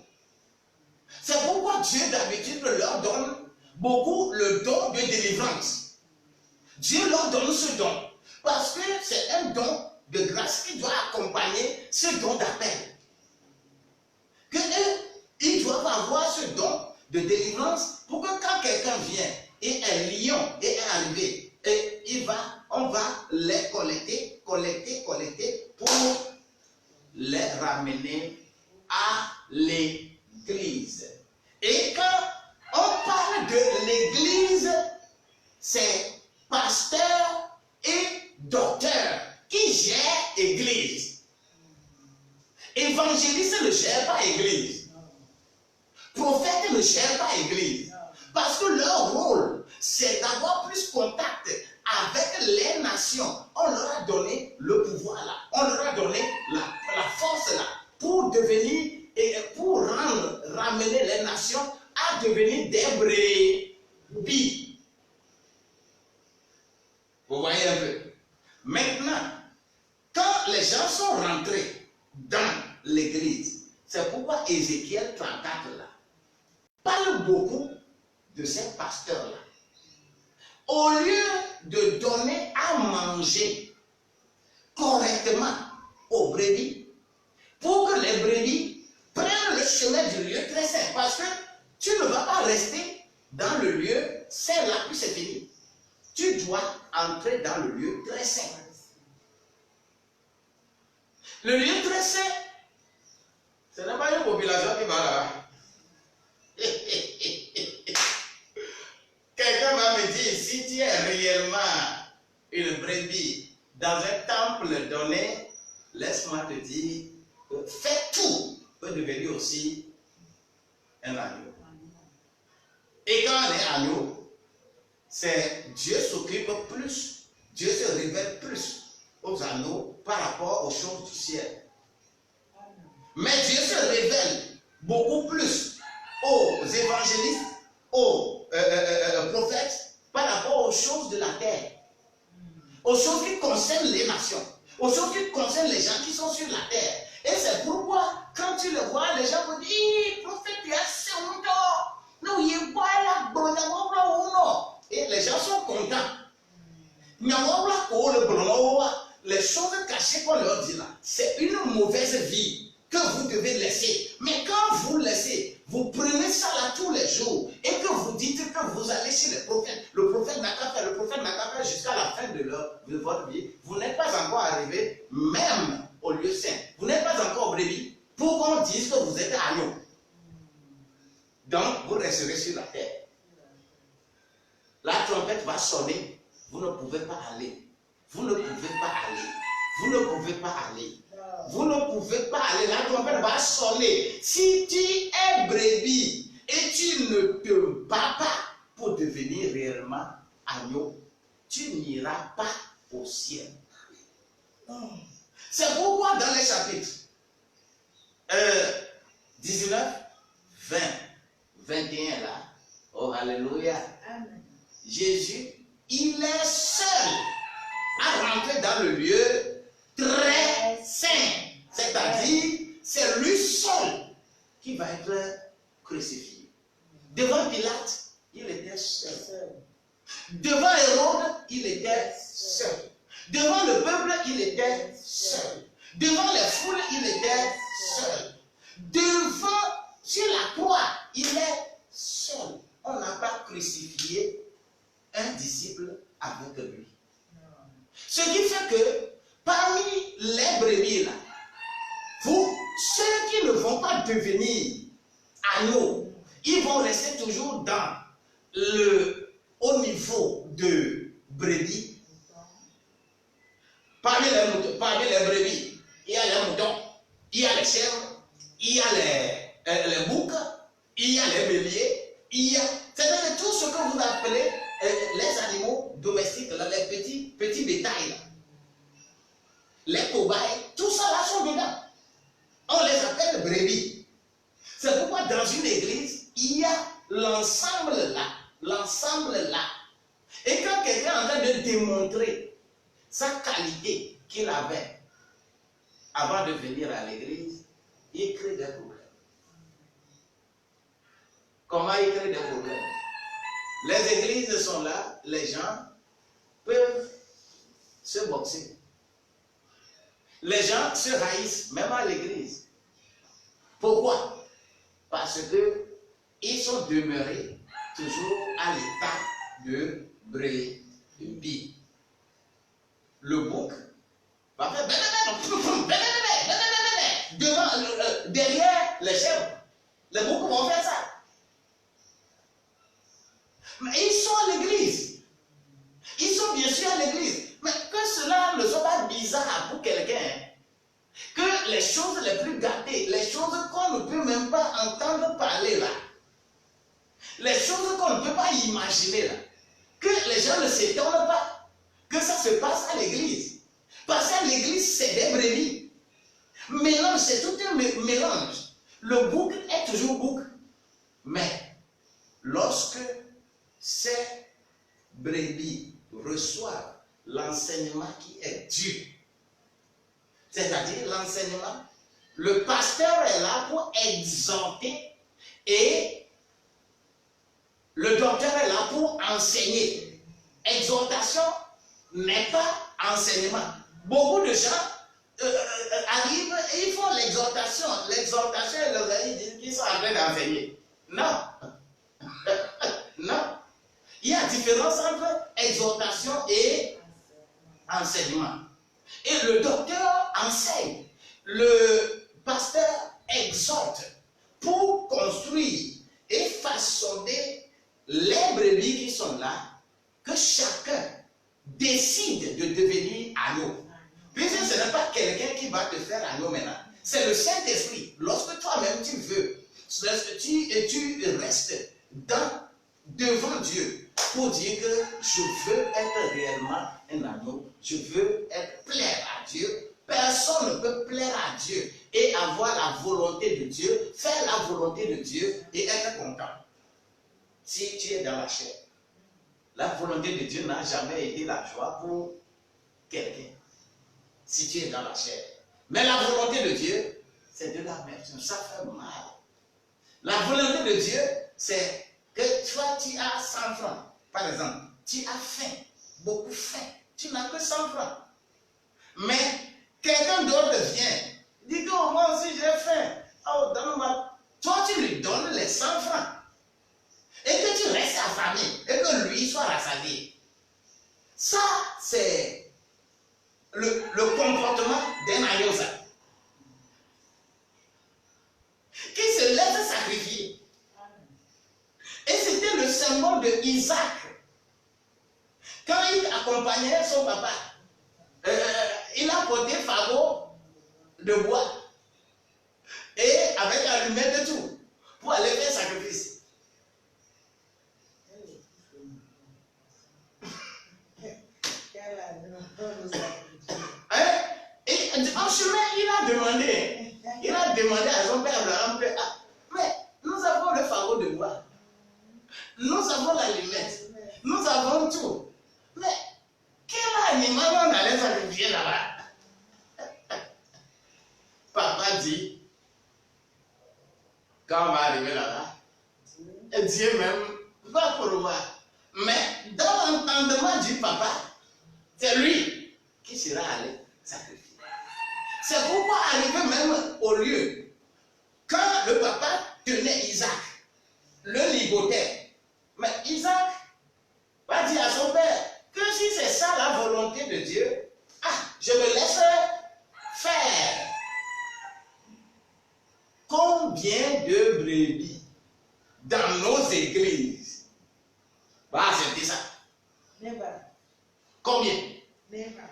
C'est pourquoi Dieu d'habitude leur donne beaucoup le don de délivrance. Dieu leur donne ce don. Parce que c'est un don de grâce qui doit accompagner ce don d'appel. Que eux, ils doivent avoir ce don de délivrance pour que quand quelqu'un vient et un lion est arrivé, et on va les collecter pour les ramener à l'église. Et quand on parle de l'église, c'est pasteur et docteur qui gèrent l'église. Évangéliste ne gère pas l'église. Prophète ne gère pas l'église. Parce que leur rôle, c'est d'avoir plus contact avec les nations. On leur a donné le pouvoir là. On leur a donné la force là. Pour devenir et pour ramener les nations à devenir des brebis. Vous voyez un peu. Maintenant, quand les gens sont rentrés dans l'église, c'est pourquoi Ézéchiel 34 là parle beaucoup de ces pasteurs-là. Au lieu de donner à manger correctement aux brebis, pour que les brebis prennent le chemin du lieu très saint, parce que tu ne vas pas rester dans le lieu saint là, puis c'est fini. Tu dois entrer dans le lieu très saint. Le lieu très saint, ce n'est pas une population qui va là. Quelqu'un va me dire, si tu es réellement une brebis dans un temple donné, laisse-moi te dire, fais tout pour devenir aussi un agneau. Et quand on est agneau, c'est Dieu s'occupe plus, Dieu se révèle plus aux agneaux par rapport aux choses du ciel. Mais Dieu se révèle beaucoup plus aux évangélistes, aux prophètes, par rapport aux choses de la terre, aux choses qui concernent les nations, aux choses qui concernent les gens qui sont sur la terre. Et c'est pourquoi, quand vous devez laisser. Mais quand vous laissez, vous prenez ça là tous les jours et que vous dites que vous allez chez les prophètes. Le prophète n'a qu'à faire, le prophète n'a qu'à faire jusqu'à la fin de votre vie. Vous n'êtes pas encore arrivé même au lieu saint. Vous n'êtes pas encore brebis pour qu'on dise que vous êtes agneau. Donc, vous resterez sur la terre. La trompette va sonner. Vous ne pouvez pas aller. Vous ne pouvez pas aller. Vous ne pouvez pas aller. Vous ne pouvez pas aller. La trompette va sonner. Si tu es brebis et tu ne te bats pas pour devenir réellement agneau, tu n'iras pas au ciel. C'est pourquoi dans les chapitres 19, 20, 21 là, oh alléluia, Amen. Jésus, il est seul à rentrer dans le lieu très saint. C'est-à-dire, c'est lui seul qui va être crucifié. Devant Pilate, il était seul. Devant Hérode, il était seul. Devant le peuple, il était seul. Devant les foules, il était seul. Devant, sur la croix, il est seul. On n'a pas crucifié un disciple avec lui. Ce qui fait que parmi les brebis là, ceux qui ne vont pas devenir agneaux, ils vont rester toujours dans le haut niveau de brebis. Parmi les brebis, il y a les moutons, il y a les chèvres, il y a les boucs, il y a les béliers, c'est-à-dire tout ce que vous appelez les animaux domestiques, là, les petits bétails, là. Les cobayes, tout ça là sont dedans. On les appelle brebis. C'est pourquoi dans une église, il y a l'ensemble là. Et quand quelqu'un est en train de démontrer sa qualité qu'il avait avant de venir à l'église, il crée des problèmes. Comment il crée des problèmes? Les églises sont là, les gens peuvent se boxer. Les gens se haïssent, même à l'église. Pourquoi? Parce qu'ils sont demeurés toujours à l'état de brebis. Le bouc va faire derrière les chèvres. Les boucs vont faire ça. Mais ils sont à l'église. Ils sont bien sûr à l'église. Mais que cela ne soit pas bizarre pour quelqu'un. Que les choses les plus gâtées, les choses qu'on ne peut même pas entendre parler là, les choses qu'on ne peut pas imaginer là, que les gens ne s'étonnent pas que ça se passe à l'église. Parce qu'à l'église, c'est des brebis. Mélange, c'est tout un mélange. Le bouc est toujours bouc. Mais lorsque ces brebis reçoivent l'enseignement qui est dû, c'est-à-dire l'enseignement, le pasteur est là pour exhorter et le docteur est là pour enseigner. Exhortation n'est pas enseignement. Beaucoup de gens arrivent et ils font l'exhortation. L'exhortation, ils disent qu'ils sont en train d'enseigner. Non. Non. Il y a différence entre exhortation et enseignement. Et le docteur enseigne. Le pasteur exhorte pour construire et façonner les brebis qui sont là, que chacun décide de devenir agneau. Puisque ce n'est pas quelqu'un qui va te faire agneau maintenant. C'est le Saint-Esprit. Lorsque toi-même tu veux, tu restes devant Dieu pour dire que je veux être réellement un agneau, je veux plaire à Dieu. Personne ne peut plaire à Dieu et avoir la volonté de Dieu, faire la volonté de Dieu et être content. Si tu es dans la chair, la volonté de Dieu n'a jamais été la joie pour quelqu'un. Si tu es dans la chair. Mais la volonté de Dieu, c'est de l'amertume. Ça fait mal. La volonté de Dieu, c'est que toi, tu as 100 francs. Par exemple, tu as faim, beaucoup faim. Tu n'as que 100 francs. Mais quelqu'un d'autre vient, dit que moi aussi j'ai faim. de Isaac, quand il accompagnait son papa, il a porté fagot de bois et avec allumette et tout pour aller faire sacrifice. Et en chemin, il a demandé à son père Abraham, mais nous avons le fagot de bois, nous avons l'allumette, nous avons tout, mais quel animal on allait sacrifier là-bas? Papa dit, quand on va arriver là-bas, Dieu même va pour voir. Mais dans l'entendement du papa, c'est lui qui sera allé sacrifier. C'est pourquoi arriver même au lieu, quand le papa tenait Isaac, le ligotait, mais Isaac va dire à son père que si c'est ça la volonté de Dieu, je me laisse faire. Combien de brebis dans nos églises va accepter ça? Never. Combien? Never.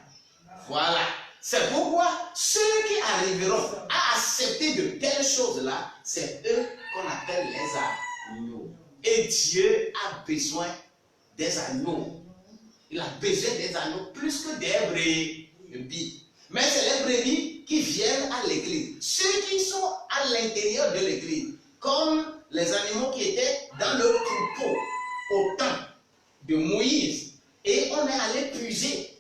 Voilà. C'est pourquoi ceux qui arriveront à accepter de telles choses-là, c'est eux qu'on appelle les agneaux. Et Dieu a besoin des agneaux. Il a besoin des agneaux plus que des brebis. Mais c'est les brebis qui viennent à l'église. Ceux qui sont à l'intérieur de l'église, comme les animaux qui étaient dans le troupeau au temps de Moïse. Et on est allé puiser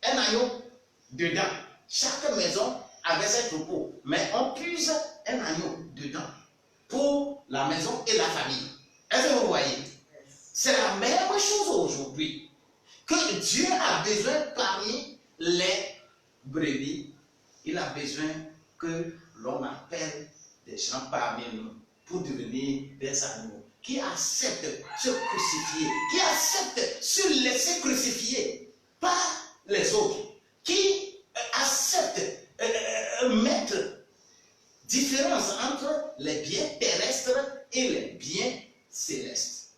un agneau dedans. Chaque maison avait ses troupeaux. Mais on puise un agneau dedans pour la maison et la famille. Est-ce que vous voyez? C'est la même chose aujourd'hui. Que Dieu a besoin parmi les brebis, il a besoin que l'on appelle des gens parmi nous pour devenir des agneaux qui acceptent se crucifier, qui acceptent se laisser crucifier par les autres, qui acceptent mettre différence entre les biens terrestres et les biens célestes.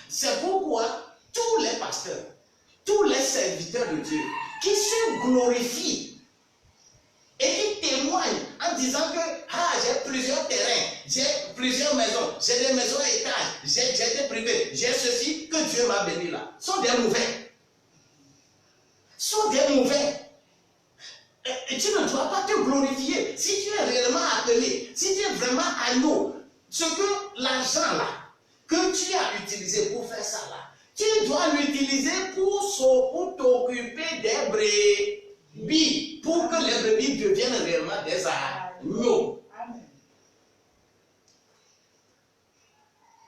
C'est pourquoi tous les pasteurs, tous les serviteurs de Dieu qui se glorifient et qui témoignent en disant que j'ai plusieurs terrains, j'ai plusieurs maisons, j'ai des maisons à étage, j'ai des privés, j'ai ceci que Dieu m'a béni là, sont des mauvais. Sont des mauvais. Et tu ne dois pas te glorifier. Si tu es réellement appelé, si tu es vraiment agneau, ce que l'argent là, que tu as utilisé pour faire ça là, tu dois l'utiliser pour t'occuper des brebis, pour que les brebis deviennent réellement des agneaux. Amen.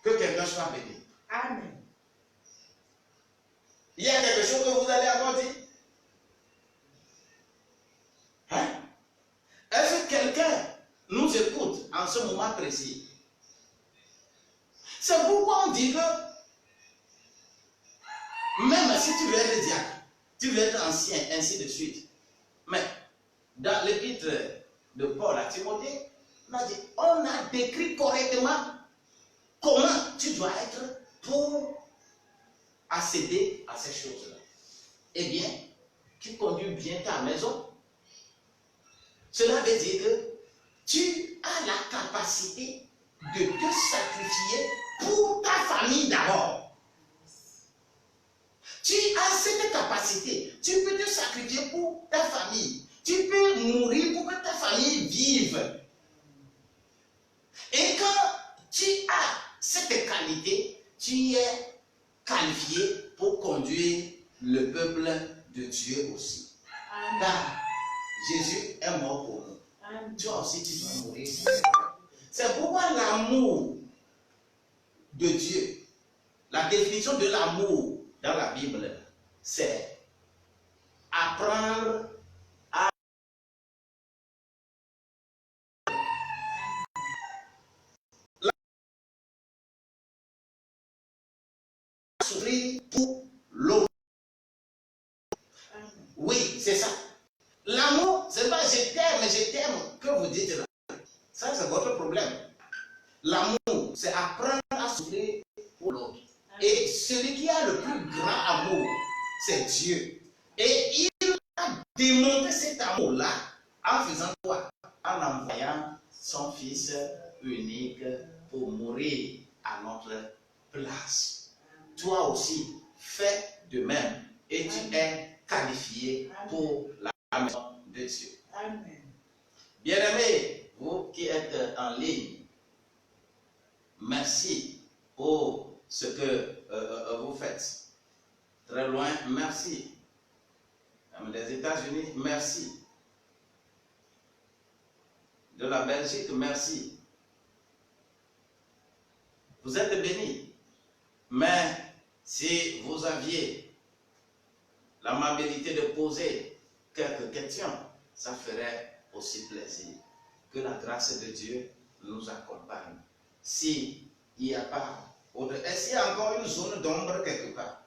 Que quelqu'un soit béni. Amen. Il y a quelque chose que vous allez avoir dit? Hein? Est-ce que quelqu'un nous écoute en ce moment précis? C'est pourquoi on dit que même si tu veux être diacre, tu veux être ancien, ainsi de suite. Mais dans l'épître de Paul à Timothée, on a décrit correctement comment tu dois être pour accéder à ces choses-là. Eh bien, tu conduis bien ta maison. Cela veut dire que tu as la capacité de te sacrifier pour ta famille d'abord. Tu as cette capacité. Tu peux te sacrifier pour ta famille. Tu peux mourir pour que ta famille vive. Et quand tu as cette qualité, tu es qualifié pour conduire le peuple de Dieu aussi. Amen. Car Jésus est mort pour nous. Amen. Toi aussi, tu dois mourir. C'est pourquoi l'amour de Dieu, la définition de l'amour dans la Bible, c'est apprendre à souffrir pour l'autre. Amen. Oui, c'est ça. L'amour, c'est pas je t'aime que vous dites là. Ça, c'est votre problème. L'amour, c'est apprendre à souffrir pour c'est Dieu. Et il a démontré cet amour-là en faisant quoi? En envoyant son Fils unique pour mourir à notre place. Toi aussi, fais de même et tu es qualifié pour la maison de Dieu. Amen. Bien-aimés, vous qui êtes en ligne, merci pour ce que vous faites. Très loin, merci. Des États-Unis, merci. De la Belgique, merci. Vous êtes bénis. Mais si vous aviez l'amabilité de poser quelques questions, ça ferait aussi plaisir. Que la grâce de Dieu nous accompagne. S'il n'y a pas, est-ce qu'il y a encore une zone d'ombre quelque part?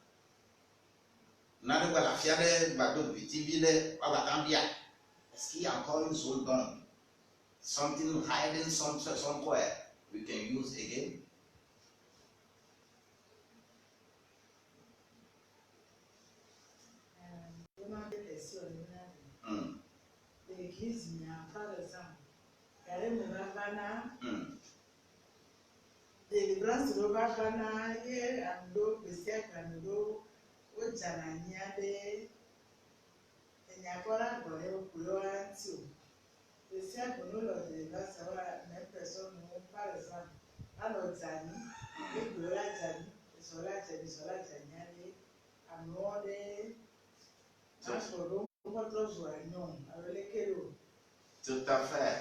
Est-ce qu'il y a encore une zone d'ombre? Something hiding somewhere we can use again? L'église, par exemple, elle me va bana, délivrance me va bana, et ando, besiak ando, o janania de, enyakora gore o kuyo antio. Besiak no lo délivrance wa même personne, par exemple, alors jani, et kuyo jani, sola jani, amode, asoro. Tout à fait.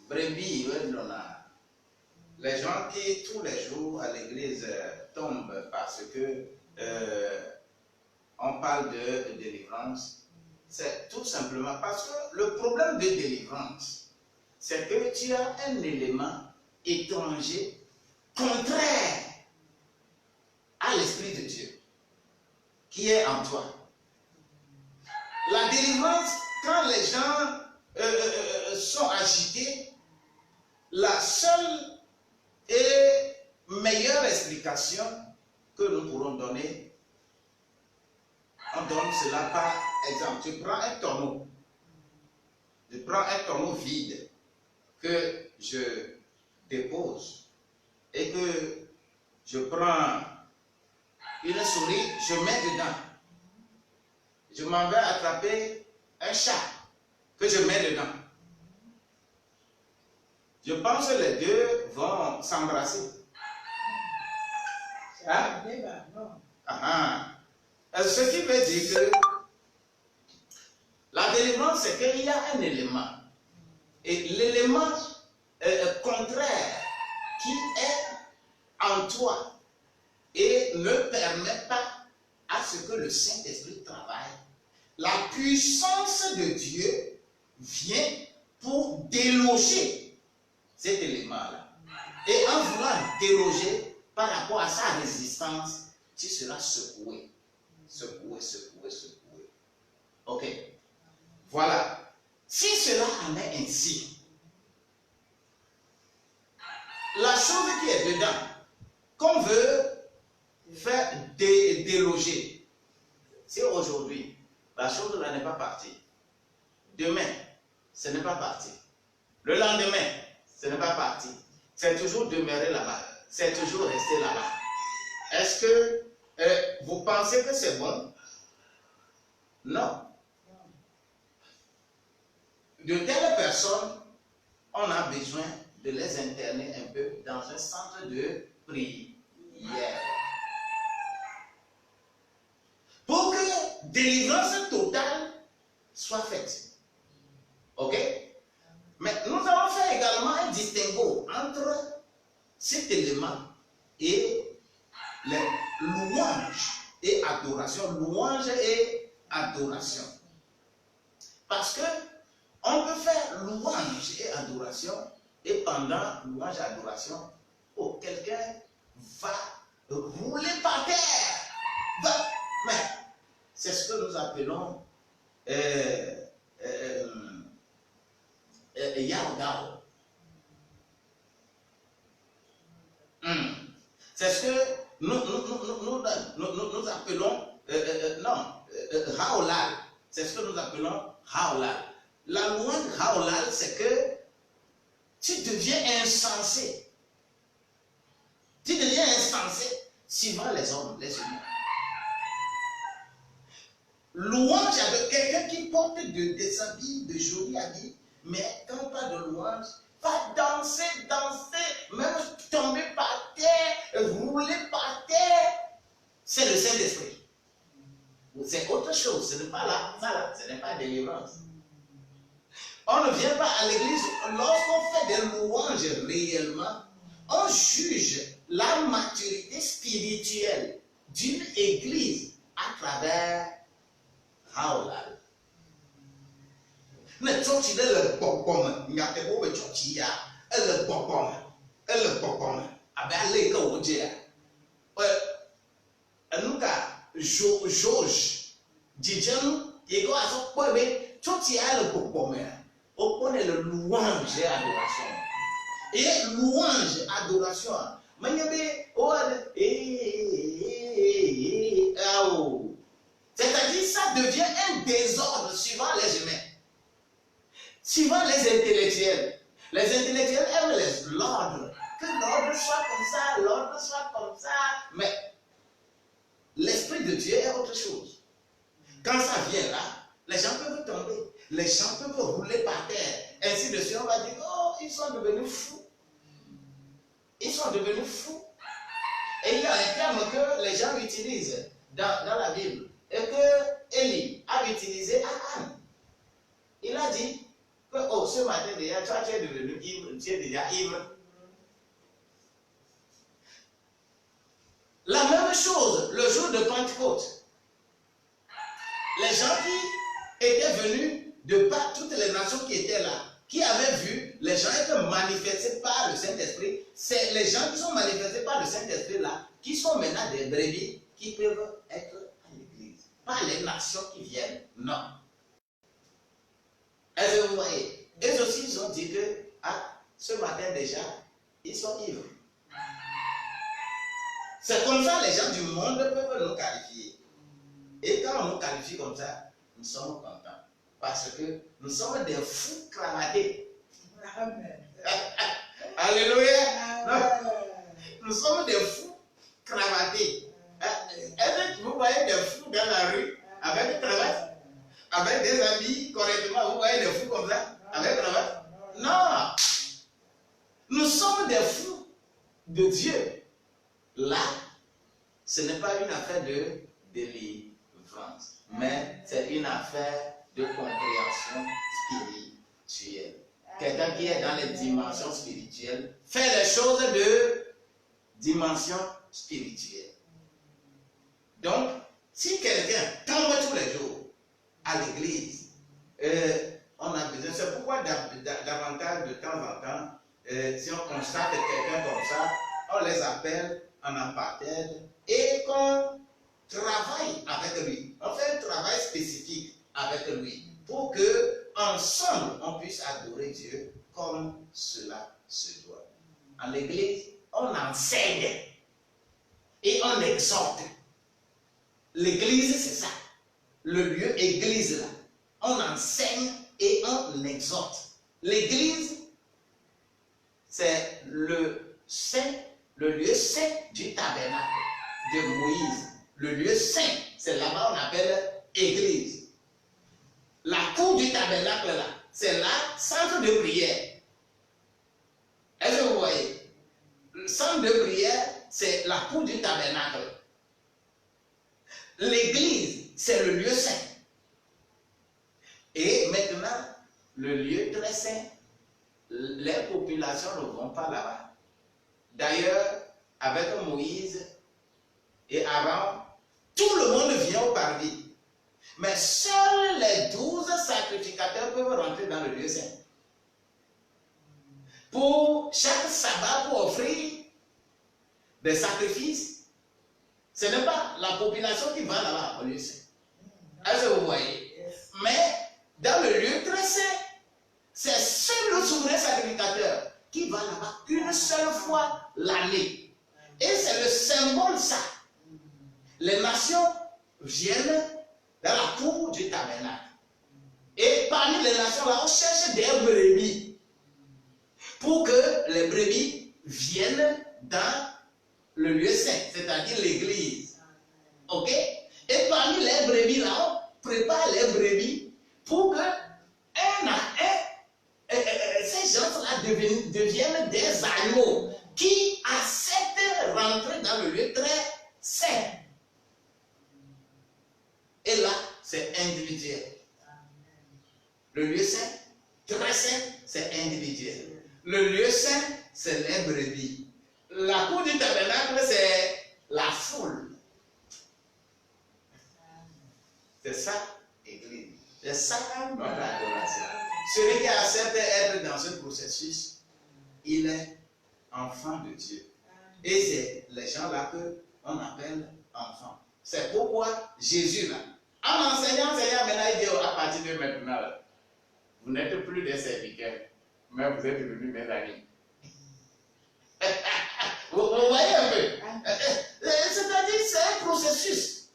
Brebis, les gens qui tous les jours à l'église tombent parce que on parle de délivrance, c'est tout simplement parce que le problème de délivrance, c'est que tu as un élément étranger contraire à l'Esprit de Dieu qui est en toi. La délivrance, quand les gens sont agités, la seule et meilleure explication que nous pourrons donner, on donne cela par exemple. Tu prends un tonneau, vide que je dépose et que je prends une souris, je mets dedans. Je m'en vais attraper un chat que je mets dedans. Je pense que les deux vont s'embrasser. Hein? Ce qui veut dire que la délivrance, c'est qu'il y a un élément. Et l'élément contraire qui est en toi et ne permet pas à ce que le Saint-Esprit travaille. La puissance de Dieu vient pour déloger cet élément-là. Et en voulant déloger par rapport à sa résistance, tu seras secoué. Secoué. Ok. Voilà. Si cela en est ainsi, la chose qui est dedans, qu'on veut faire déloger, c'est aujourd'hui. La chose là n'est pas partie. Demain, ce n'est pas parti. Le lendemain, ce n'est pas parti. C'est toujours demeuré là-bas. C'est toujours resté là-bas. Est-ce que vous pensez que c'est bon? Non. De telles personnes, on a besoin de les interner un peu dans un centre de prière. Pour que délivrance totale soit faite. Ok? Mais nous avons fait également un distinguo entre cet élément et les louanges et adoration. Louange et adoration. Parce que on peut faire louange et adoration et pendant louange et adoration, quelqu'un va rouler par terre. Mais c'est ce que nous appelons Yao. C'est ce que nous appelons Haolal. C'est ce que nous appelons Haolal. La loi de Haolal, c'est que tu deviens insensé. Tu deviens insensé suivant les hommes, les humains. Louange avec quelqu'un qui porte des habits, de jolis habits, mais quand pas de louange, va danser, même tomber par terre, rouler par terre. C'est le Saint-Esprit. C'est autre chose, ce n'est pas là, ce n'est pas délivrance. On ne vient pas à l'église, lorsqu'on fait des louanges réellement, on juge la maturité spirituelle d'une église à travers Haolal. Ne church de le bokome, nyate bo be church ya, le bokome, abe ka oje. Anuka George Didjanu, il go aso po be church ya le bokome. On connaît le louange et adoration. Et louange, adoration. C'est-à-dire, ça devient un désordre suivant les humains. Suivant les intellectuels. Les intellectuels aiment l'ordre. Que l'ordre soit comme ça, l'ordre soit comme ça. Mais l'Esprit de Dieu est autre chose. Quand ça vient là, les gens peuvent tomber. Les gens peuvent rouler par terre. Ainsi de suite, on va dire, oh, ils sont devenus fous. Ils sont devenus fous. Et il y a un terme que les gens utilisent dans la Bible. Et que Élie a utilisé à Anne. Il a dit que, oh, ce matin déjà, toi, tu es devenu ivre, tu es déjà ivre. La même chose, le jour de Pentecôte. Les gens qui étaient venus de par toutes les nations qui étaient là, qui avaient vu les gens être manifestés par le Saint-Esprit, c'est les gens qui sont manifestés par le Saint-Esprit là, qui sont maintenant des brebis, qui peuvent être à l'église. Pas les nations qui viennent, non. Est-ce que vous voyez? Eux aussi, ils ont dit que, ce matin déjà, ils sont ivres. C'est comme ça les gens du monde peuvent nous qualifier. Et quand on nous qualifie comme ça, nous sommes contents. Parce que nous sommes des fous cravatés. Amen. Alléluia. Amen. Nous sommes des fous cravatés. Est-ce que vous voyez des fous dans la rue avec une cravate, avec des habits correctement? Vous voyez des fous comme ça avec une cravate? Non. Nous sommes des fous de Dieu. Là, ce n'est pas une affaire de délivrance, mais c'est une affaire de compréhension spirituelle. Quelqu'un qui est dans les dimensions spirituelles fait les choses de dimension spirituelle. Donc, si quelqu'un tombe tous les jours à l'église, on a besoin, c'est pourquoi davantage de temps en temps, si on constate quelqu'un comme ça, on les appelle en apartheid et qu'on travaille avec lui. On fait un travail spécifique avec lui pour que ensemble on puisse adorer Dieu comme cela se doit. En l'église, on enseigne et on exhorte. L'église, c'est ça. Le lieu église là. On enseigne et on exhorte. L'église, c'est le lieu saint du tabernacle de Moïse. Le lieu saint, c'est là-bas on appelle église. La cour du tabernacle là, c'est là, centre de prière. Est-ce que vous voyez? Le centre de prière, c'est la cour du tabernacle. L'église, c'est le lieu saint. Et maintenant, le lieu très saint, les populations ne vont pas là-bas. D'ailleurs, avec Moïse et Aaron, tout le monde vient au parvis. Mais seuls les 12 sacrificateurs peuvent rentrer dans le lieu saint. Pour chaque sabbat, pour offrir des sacrifices, ce n'est pas la population qui va là-bas au lieu saint. Est-ce que vous voyez? Mais dans le lieu très saint, c'est seul le souverain sacrificateur qui va là-bas une seule fois l'année. Et c'est le symbole ça. Les nations viennent dans la cour du tabernacle. Et parmi les nations là, on cherche des brebis pour que les brebis viennent dans le lieu saint, c'est-à-dire l'église. Ok? Et parmi les brebis là, on prépare les brebis pour que ces gens-là deviennent des agneaux qui acceptent rentrer dans le lieu très saint. Et là, c'est individuel. Le lieu saint, très saint, c'est individuel. Le lieu saint, c'est les brebis. La cour du tabernacle, c'est la foule. C'est ça, Église. C'est ça, notre adoration. Celui qui accepte d'être dans ce processus, il est enfant de Dieu. Et c'est les gens-là qu'on appelle enfants. C'est pourquoi Jésus, là, en enseignant, maintenant, il dit à partir de maintenant, là, vous n'êtes plus des serviteurs, mais vous êtes devenus mes amis. Vous voyez un peu? C'est-à-dire, c'est un processus.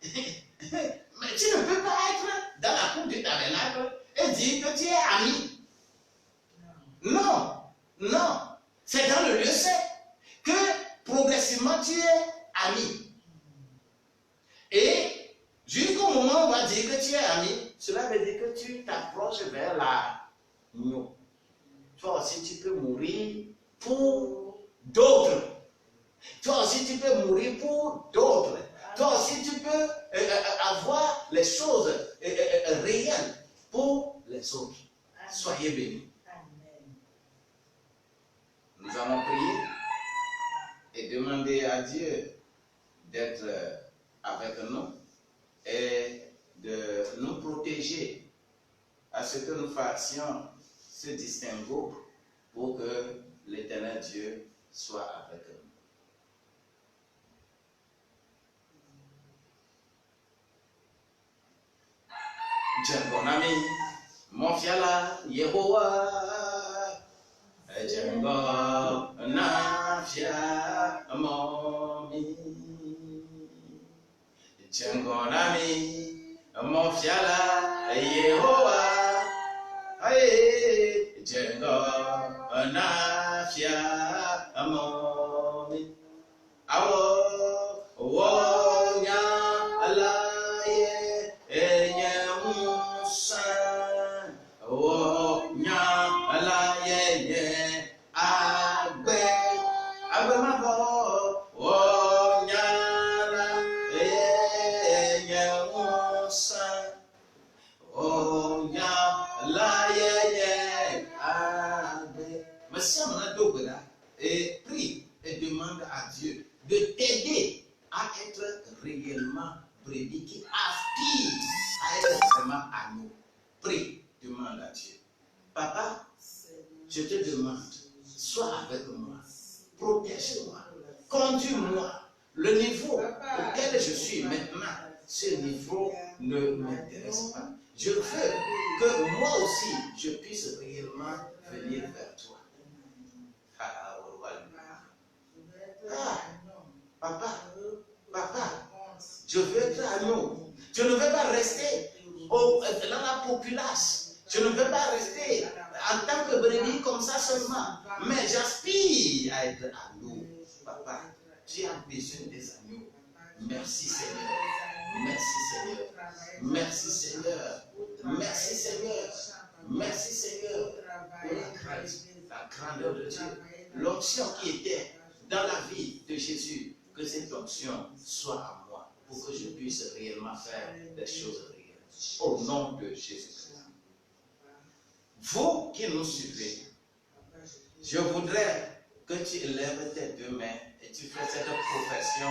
Mais tu ne peux pas être dans la cour du tabernacle et dire que tu es ami. Non, non. C'est dans le lieu saint que progressivement tu es ami. Et jusqu'au moment où on va dire que tu es ami, cela veut dire que tu t'approches vers l'agneau. Toi aussi tu peux mourir pour d'autres. Toi aussi tu peux mourir pour d'autres. Toi aussi tu peux avoir les choses réelles pour les autres. Soyez bénis. Nous allons prier et demander à Dieu d'être avec nous et de nous protéger à ce que nous fassions ce distinguo pour que l'Éternel Dieu soit avec nous. Jengomami, mon fiala Yehowa, Jengo na fia momi, Jengonami, mon fiala Yehowa, Jengo na fia momi, awo wonya alaye enyemusa, wonya alaye agbe mabo, wonya alaye enyemusa, wonya alaye agbe. Monsieur Manadogola, et prie et demande à Dieu de t'aider à être réellement brebis qui aspire à être vraiment à nous. Prie, demande à Dieu. Papa, je te demande, sois avec moi, protège-moi, conduis-moi. Le niveau auquel je suis maintenant, ce niveau ne m'intéresse pas. Je veux que moi aussi, je puisse réellement venir vers toi. Papa, je veux être agneau. Je ne veux pas rester dans la populace. Je ne veux pas rester en tant que brebis comme ça seulement. Mais j'aspire à être agneau. Papa, tu as besoin des agneaux. Merci Seigneur. Merci Seigneur. Merci Seigneur. Merci Seigneur. Merci Seigneur. Pour la grandeur de Dieu. L'onction qui était dans la vie de Jésus, que cette onction soit à moi pour que je puisse réellement faire des choses réelles. Au nom de Jésus-Christ. Vous qui nous suivez, je voudrais que tu élèves tes deux mains et tu fais cette profession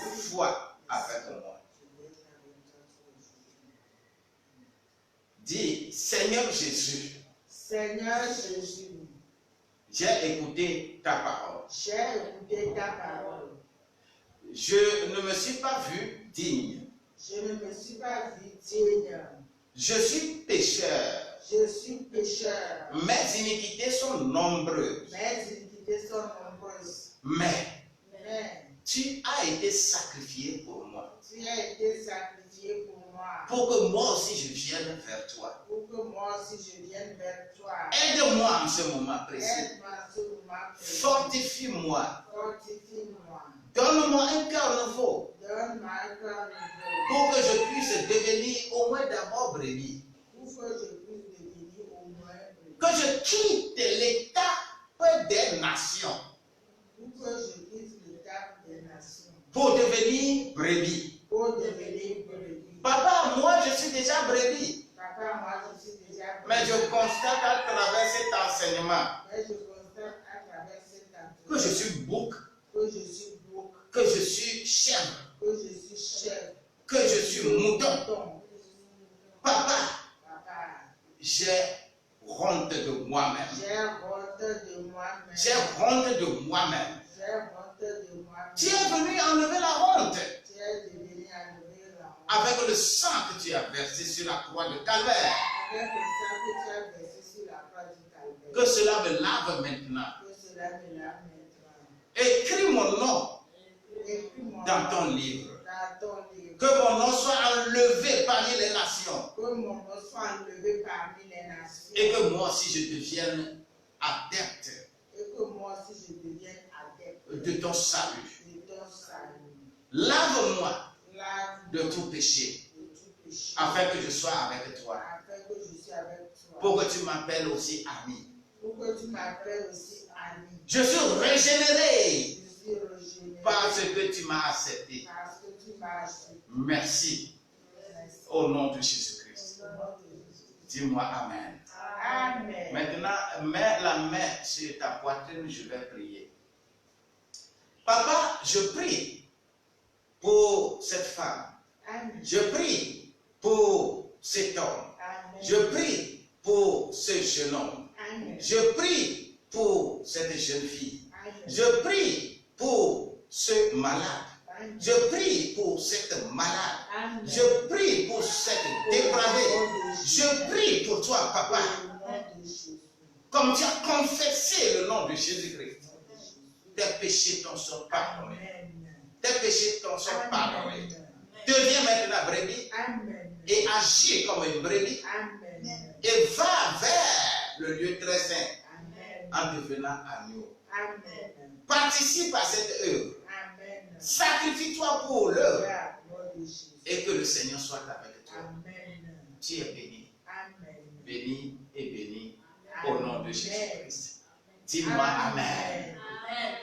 de foi avec moi. Dis, Seigneur Jésus. Seigneur Jésus. J'ai écouté ta parole. J'ai écouté ta parole. Je ne me suis pas vu digne. Je ne me suis pas vu digne. Je suis pécheur. Je suis pécheur. Mes iniquités sont nombreuses. Mes iniquités sont nombreuses. Mais Mais tu as été sacrifié pour moi. tu as été sacrifié pour moi. pour que moi aussi je vienne vers toi. Pour que moi aussi je vienne vers toi. Aide-moi en ce moment précis. Aide-moi en ce moment précis. Fortifie-moi. Fortifie-moi. Donne-moi un cœur nouveau Donne-moi un cœur nouveau. pour que je puisse devenir au moins d'abord brebis. Pour que je puisse devenir au moins Que je quitte l'état des nations pour que je quitte l'état des nations. pour devenir brebis. Pour devenir brebis. Papa, moi je suis déjà brebis. Papa, moi je suis déjà brebis. Mais je constate à travers cet enseignement Mais je constate à travers cet que je suis bouc, que je suis bouc, que je suis chèvre, que je suis chèvre, que je suis mouton. Papa, Papa, j'ai honte de moi-même. j'ai honte de moi-même. J'ai honte de moi-même. J'ai honte de moi-même. Tu es venu enlever la honte Tu es devenu enlever la honte. avec le sang que tu as versé sur la croix de Calvaire. Avec le sang que tu as versé sur la croix du Calvaire. Que cela me lave maintenant. Que cela me lave maintenant. Écris mon nom Écris mon dans nom ton livre. dans ton livre. Que mon nom soit enlevé parmi les nations. Que mon nom soit enlevé parmi les nations. Et que moi aussi je devienne adepte Et que moi aussi je devienne adepte de ton salut. de ton salut. Lave-moi Lave de tout péché, de tout péché. afin que je sois avec toi. Afin que je sois avec toi. Pour que tu m'appelles aussi ami. Pour que tu m'appelles aussi ami. Je suis régénéré Je suis régénéré. parce que tu m'as accepté. Parce que tu m'as accepté. Merci. Merci. Au nom de Jésus-Christ. Au nom de Jésus. Dis-moi Amen. Amen. Maintenant, mets la main sur ta poitrine, je vais prier. Papa, je prie pour cette femme. Amen. Je prie pour cet homme. Amen. Je prie pour ce jeune homme. Amen. Je prie pour cette jeune fille. Amen. Je prie pour ce malade. Amen. Je prie pour cette malade. Amen. Je prie pour cette dépravée. Je prie pour toi, papa. Au nom de Jésus. Comme tu as confessé le nom de Jésus-Christ, tes péchés t'en sont pardonnés. Amen. Tes péchés t'en sont pardonnés. Amen. Deviens maintenant brebis Amen. et agis comme une brebis Amen. et va vers le lieu très saint Amen. en devenant agneau. Amen. Participe à cette œuvre. Amen. Sacrifie-toi pour l'œuvre Au nom de Jésus. et que le Seigneur soit avec toi. Amen. Tu es béni, Amen. béni et béni au nom de Amen. Jésus-Christ. Dis-moi Amen. Amen.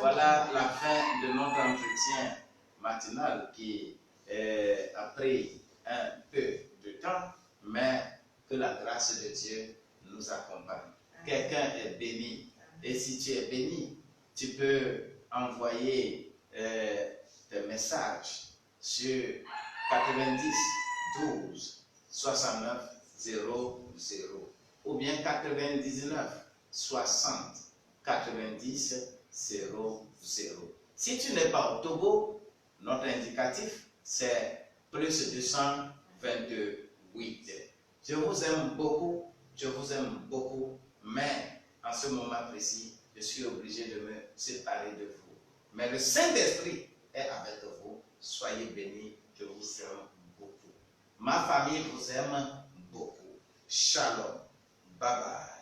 Voilà la fin de notre entretien matinal qui a pris un peu de temps, mais que la grâce de Dieu nous accompagne. Quelqu'un est béni. Et si tu es béni, tu peux envoyer tes messages sur 90 12 69 00 ou bien 99 60 90 00. Si tu n'es pas au Togo, notre indicatif c'est plus 228. Je vous aime beaucoup, mais en ce moment précis, je suis obligé de me séparer de vous. Mais le Saint-Esprit est avec vous. Soyez bénis, je vous aime beaucoup. Ma famille vous aime beaucoup. Shalom. Bye bye.